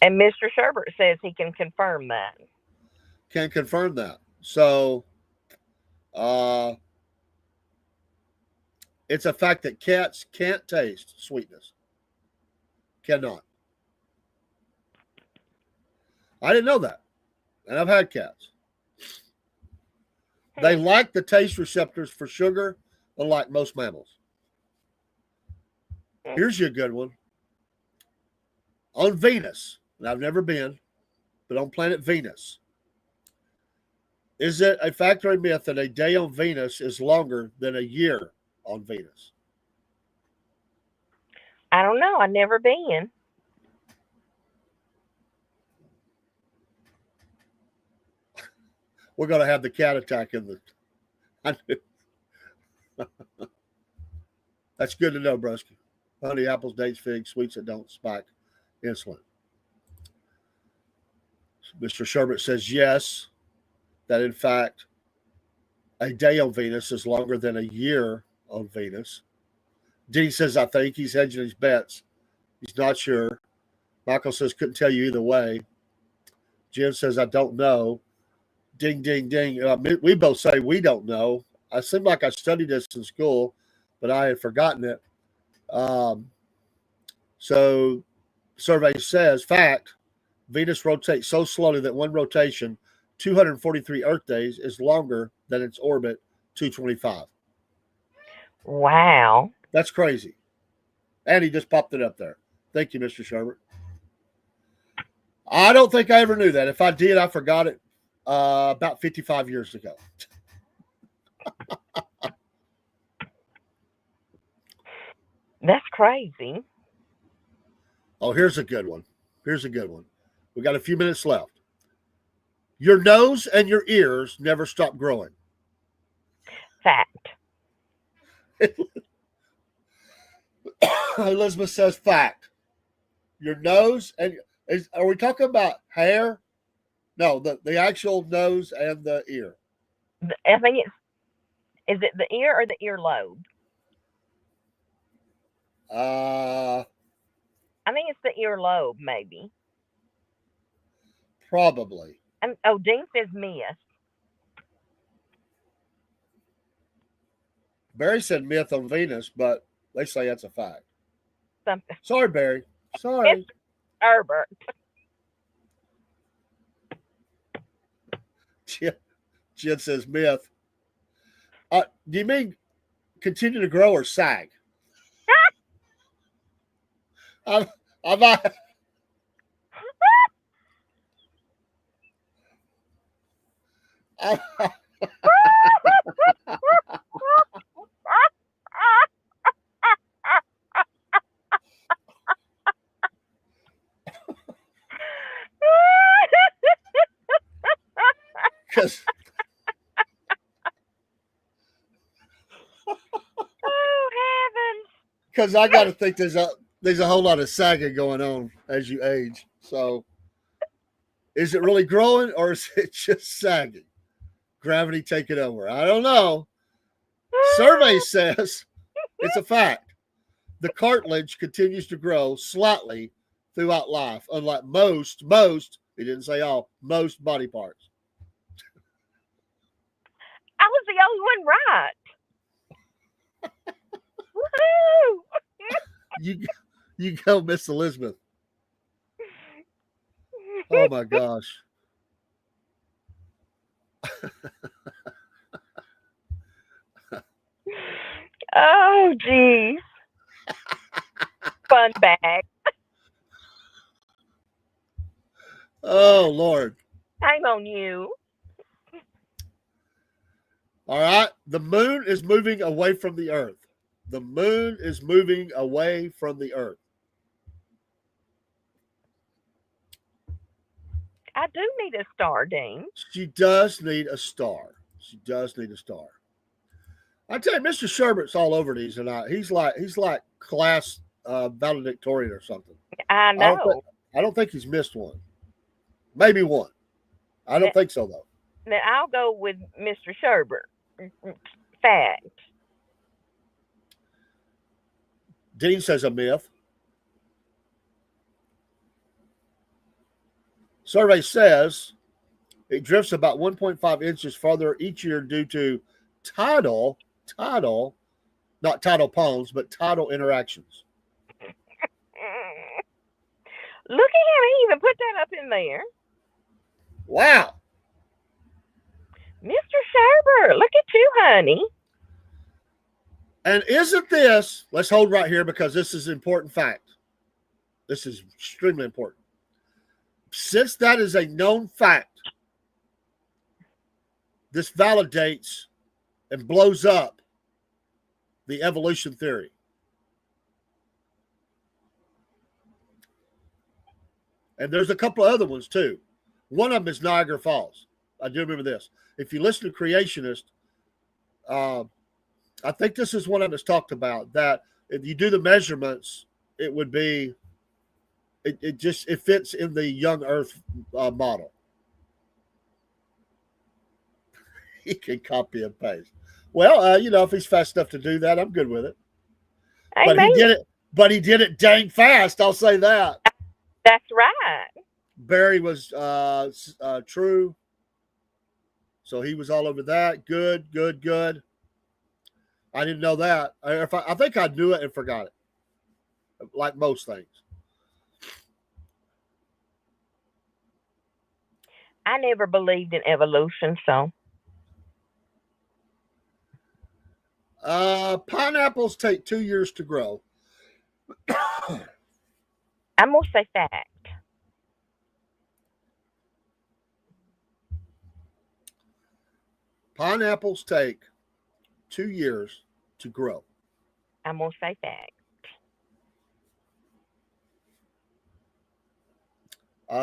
and Mr. Sherbert says he can confirm that. Can confirm that. So, uh, it's a fact that cats can't taste sweetness. Cannot. I didn't know that, and I've had cats. They Hmm. lack the taste receptors for sugar, unlike most mammals. Hmm. Here's your good one. On Venus, and I've never been, but on planet Venus, is it a factory myth that a day on Venus is longer than a year on Venus? I don't know. I've never been. We're going to have the cat attack in the. That's good to know, Brusky. Honey, apples, dates, figs, sweets that don't spike insulin. Mr. Sherbert says yes, that in fact, a day on Venus is longer than a year on Venus. Dee says, I think he's hedging his bets. He's not sure. Michael says, couldn't tell you either way. Jim says, I don't know. Ding, ding, ding. We both say we don't know. I seem like I studied this in school, but I had forgotten it. So, survey says, fact, Venus rotates so slowly that one rotation, 243 Earth days, is longer than its orbit, 225. Wow. That's crazy. And he just popped it up there. Thank you, Mr. Sherbert. I don't think I ever knew that. If I did, I forgot it about 55 years ago. That's crazy. Oh, here's a good one. We got a few minutes left. Your nose and your ears never stop growing. Fact. Elizabeth says fact. Your nose and are we talking about hair? No, the actual nose and the ear. I think is it the ear or the earlobe? I think it's the earlobe, maybe. Probably. Dean says myth. Barry said myth on Venus, but they say that's a fact. Something. Sorry, Barry. Sorry. It's Herbert. Jen says myth. Do you mean continue to grow or sag? I'm because Oh heavens! because I got to think there's a whole lot of sagging going on as you age. So, is it really growing or is it just sagging? Gravity taking over. I don't know. Survey says it's a fact. The cartilage continues to grow slightly throughout life, unlike most, he didn't say all, most body parts. I was the only one right. Woohoo! You go, Miss Elizabeth. Oh my gosh. Oh geez. Fun bag. Oh Lord. Shame on you. All right. The moon is moving away from the earth. The moon is moving away from the earth. I do need a star, Dean. She does need a star. I tell you, Mr. Sherbert's all over these tonight. He's like class valedictorian or something. I know. I don't think he's missed one. Maybe one. I don't think so though. Then I'll go with Mr. Sherbert. Fact. Dean says a myth. Survey says it drifts about 1.5 inches farther each year due to tidal, not tidal ponds, but tidal interactions. Look at him. He even put that up in there. Wow. Mr. Sherbert, look at you, honey. And isn't this, let's hold right here because this is an important fact. This is extremely important. Since that is a known fact, this validates and blows up the evolution theory. And there's a couple of other ones too. One of them is Niagara Falls. I do remember this. If you listen to Creationist, I think this is one of them that's talked about, that if you do the measurements, it would be, it fits in the young Earth model. He can copy and paste. Well, if he's fast enough to do that, I'm good with it. But he did it dang fast. I'll say that. That's right. Barry was true. So he was all over that. Good. I didn't know that. I think I knew it and forgot it, like most things. I never believed in evolution, so. Pineapples take 2 years to grow. I'm going to say fact. Pineapples take 2 years to grow. I'm going to say fact.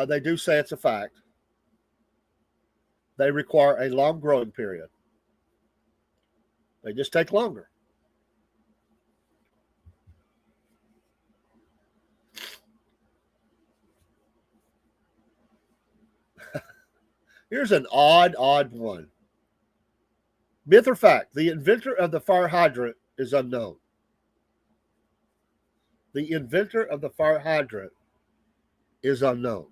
They do say it's a fact. They require a long growing period. They just take longer. Here's an odd one. Myth or fact, the inventor of the fire hydrant is unknown. The inventor of the fire hydrant is unknown.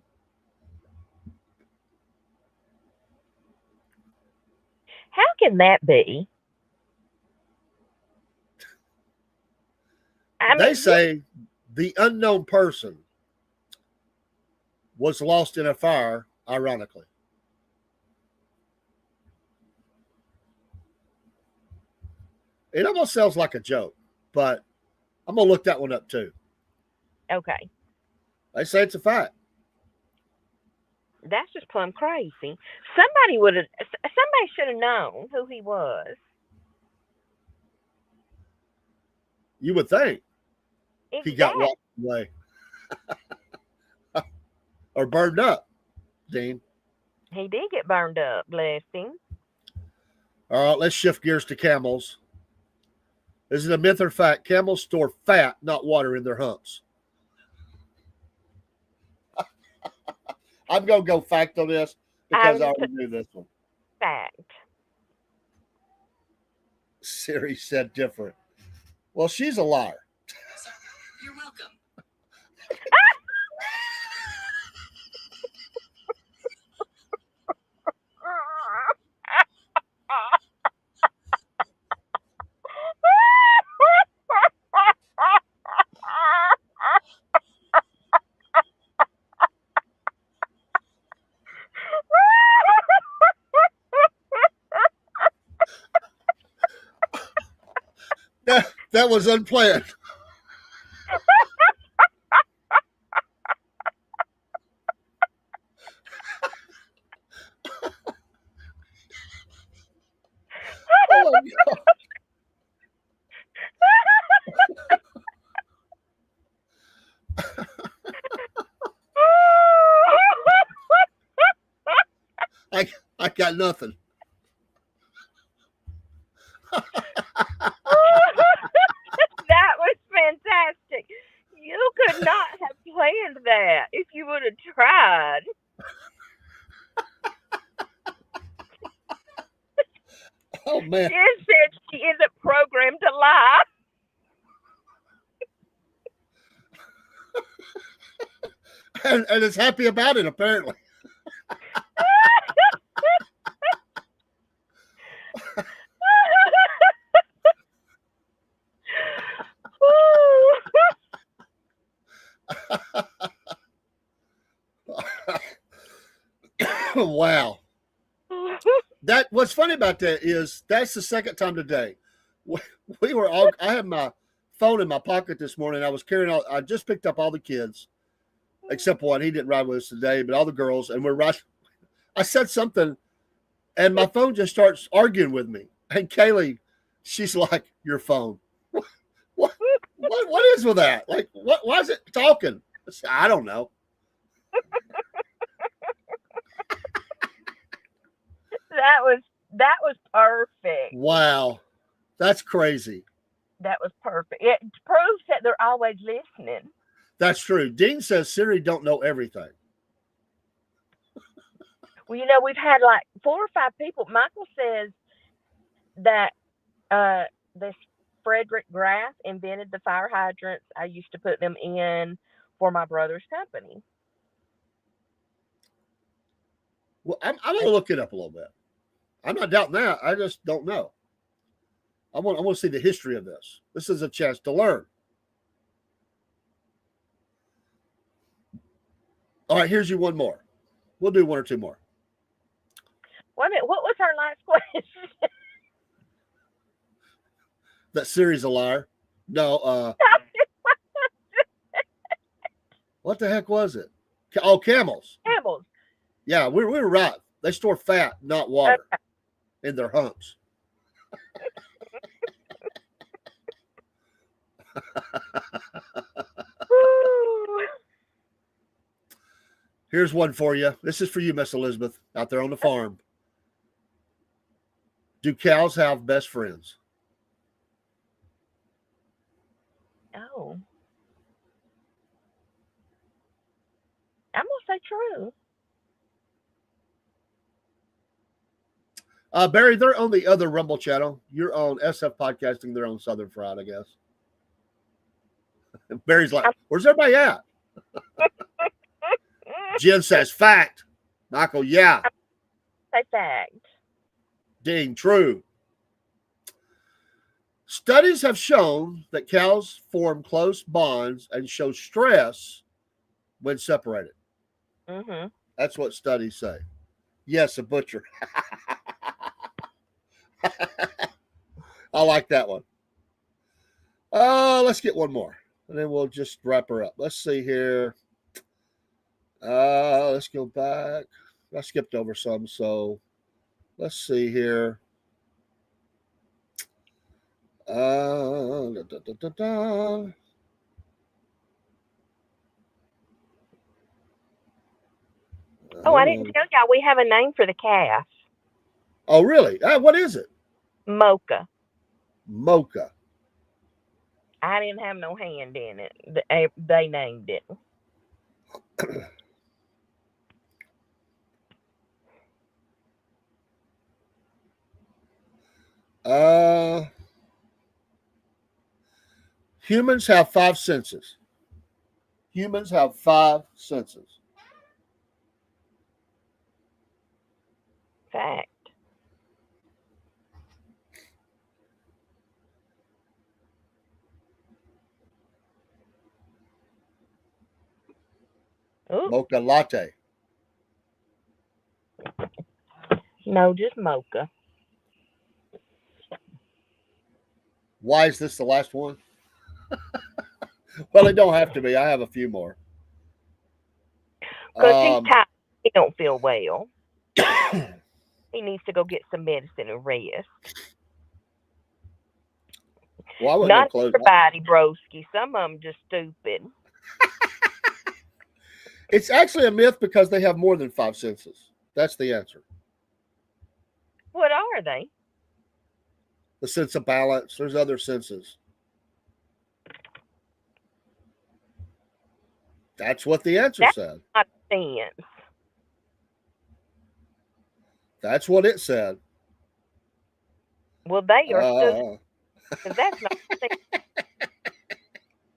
How can that be? They say the unknown person was lost in a fire, ironically. It almost sounds like a joke, but I'm going to look that one up too. Okay. They say it's a fact. That's just plumb crazy. Somebody should have known who he was. You would think. Exactly. He got walked away. Or burned up, Dean. He did get burned up, bless him. All right, let's shift gears to camels. Is it a myth or fact? Camels store fat, not water, in their humps. I'm going to go fact on this because I already knew this one. Fact. Siri said different. Well, she's a liar. You're welcome. That was unplanned. Oh my God. I got nothing. That was fantastic. You could not have planned that if you would have tried. Oh man. Jen said she isn't programmed to lie. And is happy about it, apparently. Wow. What's funny about that is that's the second time today. I had my phone in my pocket this morning. I just picked up all the kids, except one. He didn't ride with us today, but all the girls, and we're right. I said something, and my phone just starts arguing with me. And Kaylee, she's like, "Your phone. What is with that? Like, why is it talking?" I said, I don't know. That was perfect. Wow. That's crazy. That was perfect. It proves that they're always listening. That's true. Dean says Siri don't know everything. Well, we've had like 4 or 5 people. Michael says that this Frederick Graff invented the fire hydrants. I used to put them in for my brother's company. Well, I'm going to look it up a little bit. I'm not doubting that. I just don't know. I want to see the history of this. This is a chance to learn. All right, here's you one more. We'll do 1 or 2 more. Wait a minute, what was our last question? That Siri's a liar. No, what the heck was it? Oh, camels. Camels. Yeah, we were right. They store fat, not water, in their humps. Here's one for you. This is for you, Miss Elizabeth, out there on the farm. Do cows have best friends? Oh. I'm going to say true. Barry, they're on the other Rumble channel. You're on SF Podcasting. They're on Southern Fried, I guess. Barry's like, where's everybody at? Jen says, fact. Michael, yeah. Say fact. Ding, true. Studies have shown that cows form close bonds and show stress when separated. Mm-hmm. That's what studies say. Yes, a butcher. I like that one. Let's get one more, and then we'll just wrap her up. Let's see here. Let's go back. I skipped over some, so let's see here. Oh, I didn't tell y'all we have a name for the calf. Oh, really? What is it? Mocha. Mocha. I didn't have no hand in it. They named it. Humans have 5 senses. Humans have 5 senses. Fact. Ooh. Mocha latte. No, just mocha. Why is this the last one? Well, it don't have to be. I have a few more. Because he's tired. He don't feel well. He needs to go get some medicine and rest. Well, not everybody, broski. Some of them just stupid. It's actually a myth because they have more than 5 senses. That's the answer. What are they? The sense of balance. There's other senses. That's what the answer said. Not sense. That's what it said. Well, they are stupid. Because that's not sense. You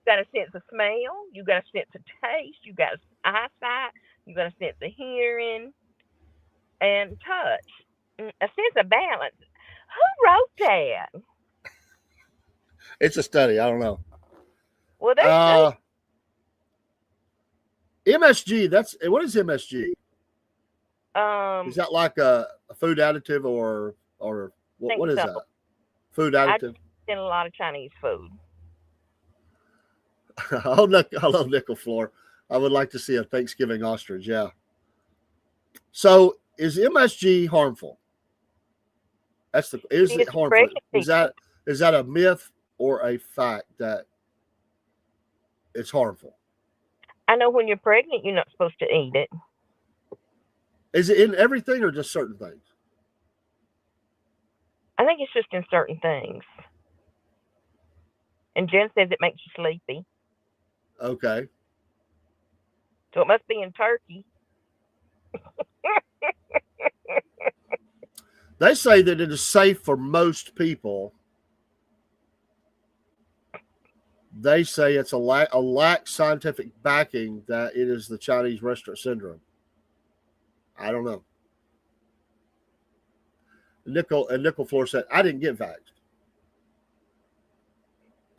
got a sense of smell. You got a sense of taste. You got eyesight. You got a sense of hearing and touch. A sense of balance. Who wrote that? It's a study. I don't know. Well, that's MSG. What is MSG? Is that like a food additive or what is that? Food additive. I eat a lot of Chinese food. Hello, Nickel Floor. I would like to see a Thanksgiving ostrich. Yeah. So, is MSG harmful? Is it harmful? Is that a myth or a fact that it's harmful? I know when you're pregnant, you're not supposed to eat it. Is it in everything or just certain things? I think it's just in certain things. And Jen says it makes you sleepy. Okay. So it must be in turkey. They say that it is safe for most people. They say it's a lack scientific backing that it is the Chinese restaurant syndrome. I don't know. Nickel Floor said, I didn't get vaxxed.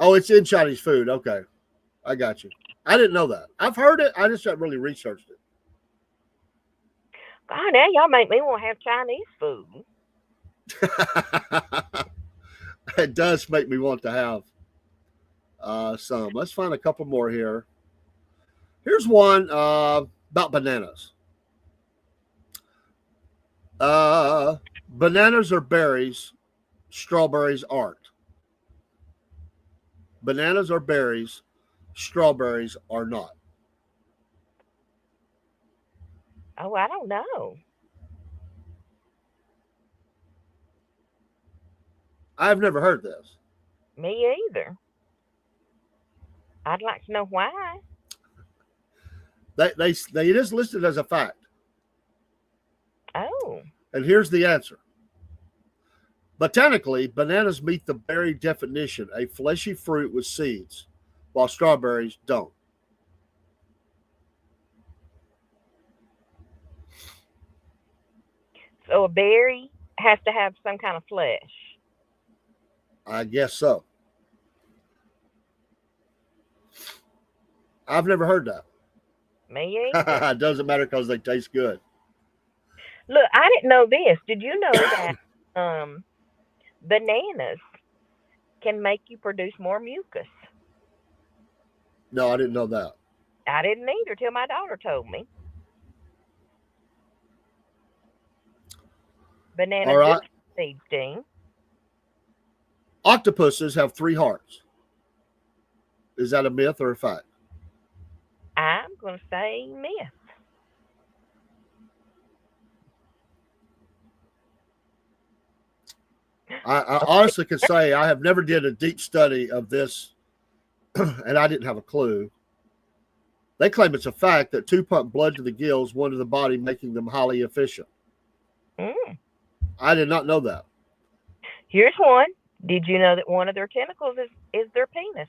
Oh, it's in Chinese food. Okay. I got you. I didn't know that. I've heard it. I just haven't really researched it. God, now y'all make me want to have Chinese food. It does make me want to have some. Let's find a couple more here. Here's one about bananas. Bananas are berries. Strawberries aren't. Bananas are berries. Strawberries are not. Oh, I don't know. I've never heard this. Me either. I'd like to know why. It is listed as a fact. Oh. And here's the answer. Botanically, bananas meet the berry definition, a fleshy fruit with seeds, while strawberries don't. So a berry has to have some kind of flesh. I guess so. I've never heard that. Me either. It doesn't matter because they taste good. Look, I didn't know this. Did you know that bananas can make you produce more mucus? No, I didn't know that. I didn't either till my daughter told me. Banana All right. seed sting. Octopuses have 3 hearts. Is that a myth or a fact? I'm going to say myth. I honestly can say I have never did a deep study of this, and I didn't have a clue. They claim it's a fact that 2 pump blood to the gills, 1 to the body, making them highly efficient. I did not know that. Here's one. Did you know that one of their tentacles is their penis?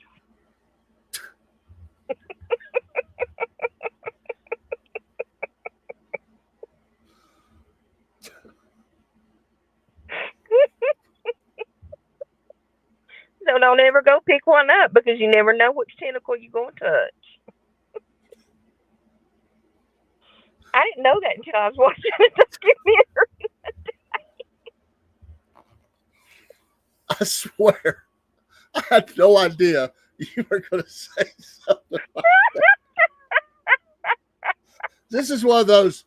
So don't ever go pick one up because you never know which tentacle you're going to touch. I didn't know that until I was watching a documentary. I swear, I had no idea you were going to say something like that. This is one of those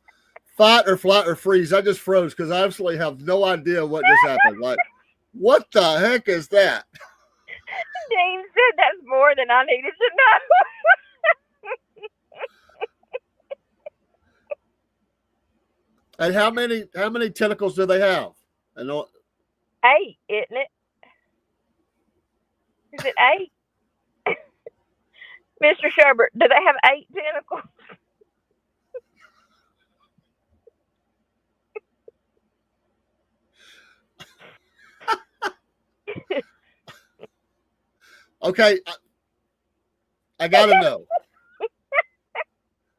fight or flight or freeze. I just froze because I absolutely have no idea what just happened. Like, what the heck is that? Dean said that's more than I needed to know. And how many tentacles do they have? 8, isn't it? Is it 8? Mr. Sherbert, do they have 8 tentacles? Okay, I gotta know.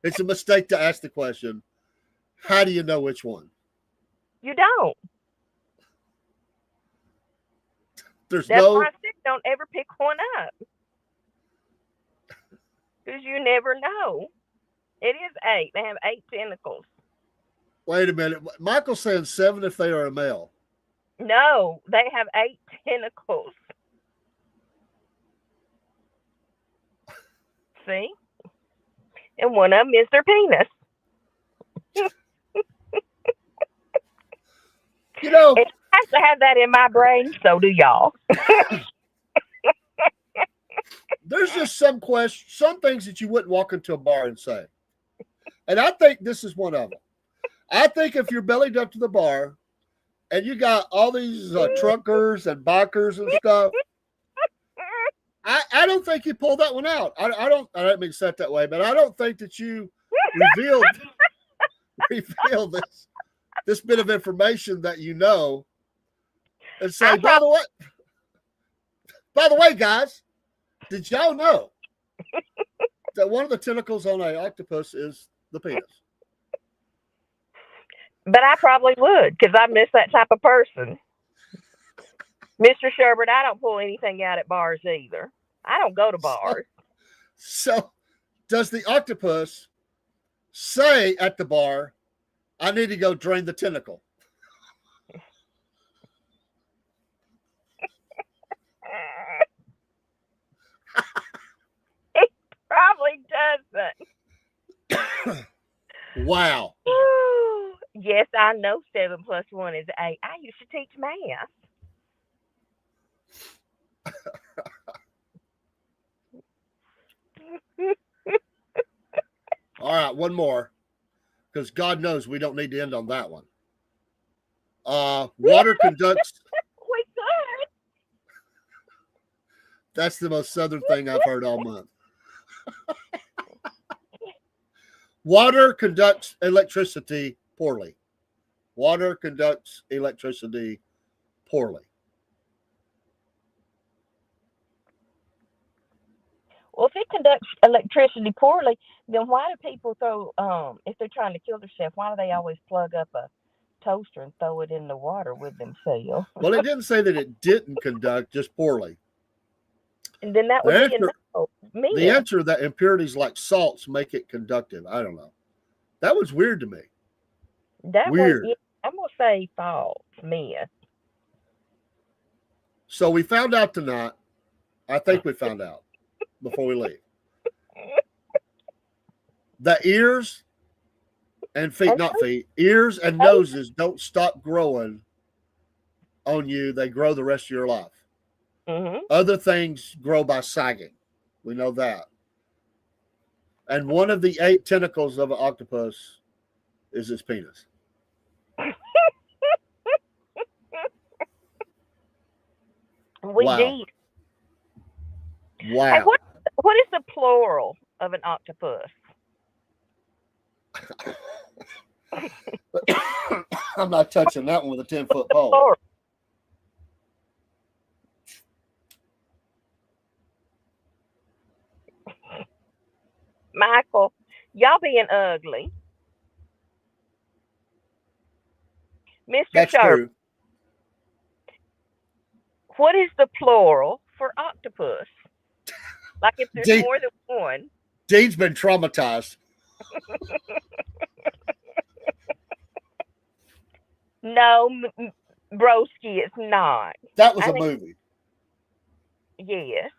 It's a mistake to ask the question. How do you know which one? You don't. That's why I said don't ever pick one up. Because you never know. It is 8. They have 8 tentacles. Wait a minute. Michael's saying 7 if they are a male. No, they have 8 tentacles. See? And one of them is their penis. You know, it has to have that in my brain, so do y'all. there's just some things that you wouldn't walk into a bar and say. And I think this is one of them. I think if you're bellied up to the bar and you got all these truckers and bikers and stuff, I don't think you pull that one out. I don't mean to say it that way, but I don't think that you revealed this bit of information that you know and say, by the way, guys, did y'all know that one of the tentacles on an octopus is the penis? But I probably would, because I miss that type of person. Mr. Sherbert, I don't pull anything out at bars either. I don't go to bars. So does the octopus say at the bar, I need to go drain the tentacle? It probably doesn't. Wow. Yes, I know 7 + 1 is 8. I used to teach math. All right, one more, because God knows we don't need to end on that one. Water conducts. We could. That's the most southern thing I've heard all month. Water conducts electricity poorly. Water conducts electricity poorly. Well, if it conducts electricity poorly, then why do people throw, if they're trying to kill themselves, why do they always plug up a toaster and throw it in the water with themselves? Well, it didn't say that it didn't conduct, just poorly. And then that would be a no. The answer that impurities like salts make it conductive. I don't know. That was weird to me. That weird. I'm going to say false, myth. So we found out tonight. I think we found out before we leave. The ears and feet, not feet, ears and noses don't stop growing on you. They grow the rest of your life. Mm-hmm. Other things grow by sagging. We know that. And one of the 8 tentacles of an octopus is its penis. Wow. Wow. Hey, what is the plural of an octopus? I'm not touching that one with a 10-foot pole. Plural. Michael, y'all being ugly. Mr. That's Sharp, true. what is the plural for octopus? Like if there's more than one. Dean's been traumatized. No, broski, it's not. That was a movie. Yes.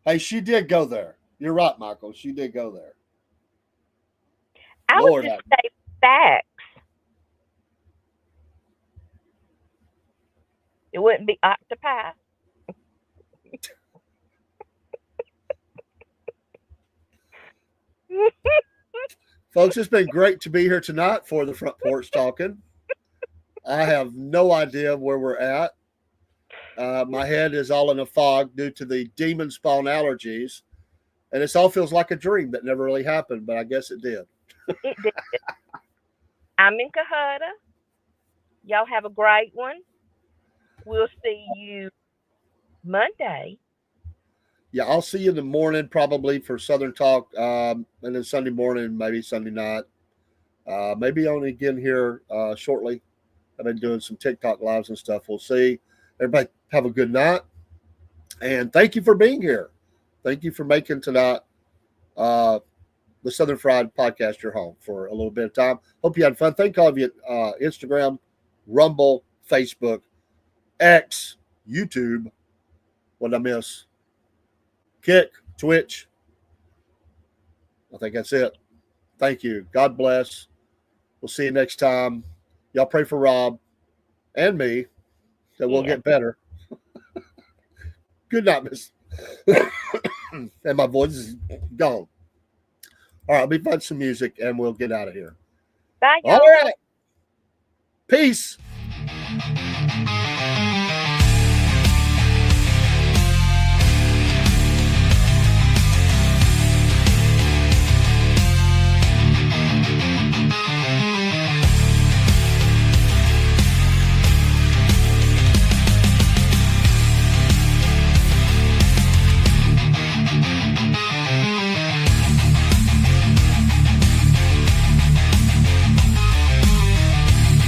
Hey, she did go there. You're right, Michael. She did go there. I would just say facts. It wouldn't be octopi. Folks, it's been great to be here tonight for the Front Porch Talking. I have no idea where we're at. My head is all in a fog due to the demon spawn allergies. And this all feels like a dream that never really happened, but I guess it did. It did. I'm in Cohutta. Y'all have a great one. We'll see you Monday. Yeah, I'll see you in the morning probably for Southern Talk, and then Sunday morning, maybe Sunday night. Maybe on again here shortly. I've been doing some TikTok lives and stuff. We'll see. Everybody have a good night. And thank you for being here. Thank you for making tonight the Southern Fried Podcast your home for a little bit of time. Hope you had fun. Thank all of you at Instagram, Rumble, Facebook, X, YouTube. What did I miss? Kick, Twitch. I think that's it. Thank you. God bless. We'll see you next time. Y'all pray for Rob and me that we'll get better. Good night, Miss. And my voice is gone. All right, let me find some music and we'll get out of here. Bye, y'all. All right. Peace.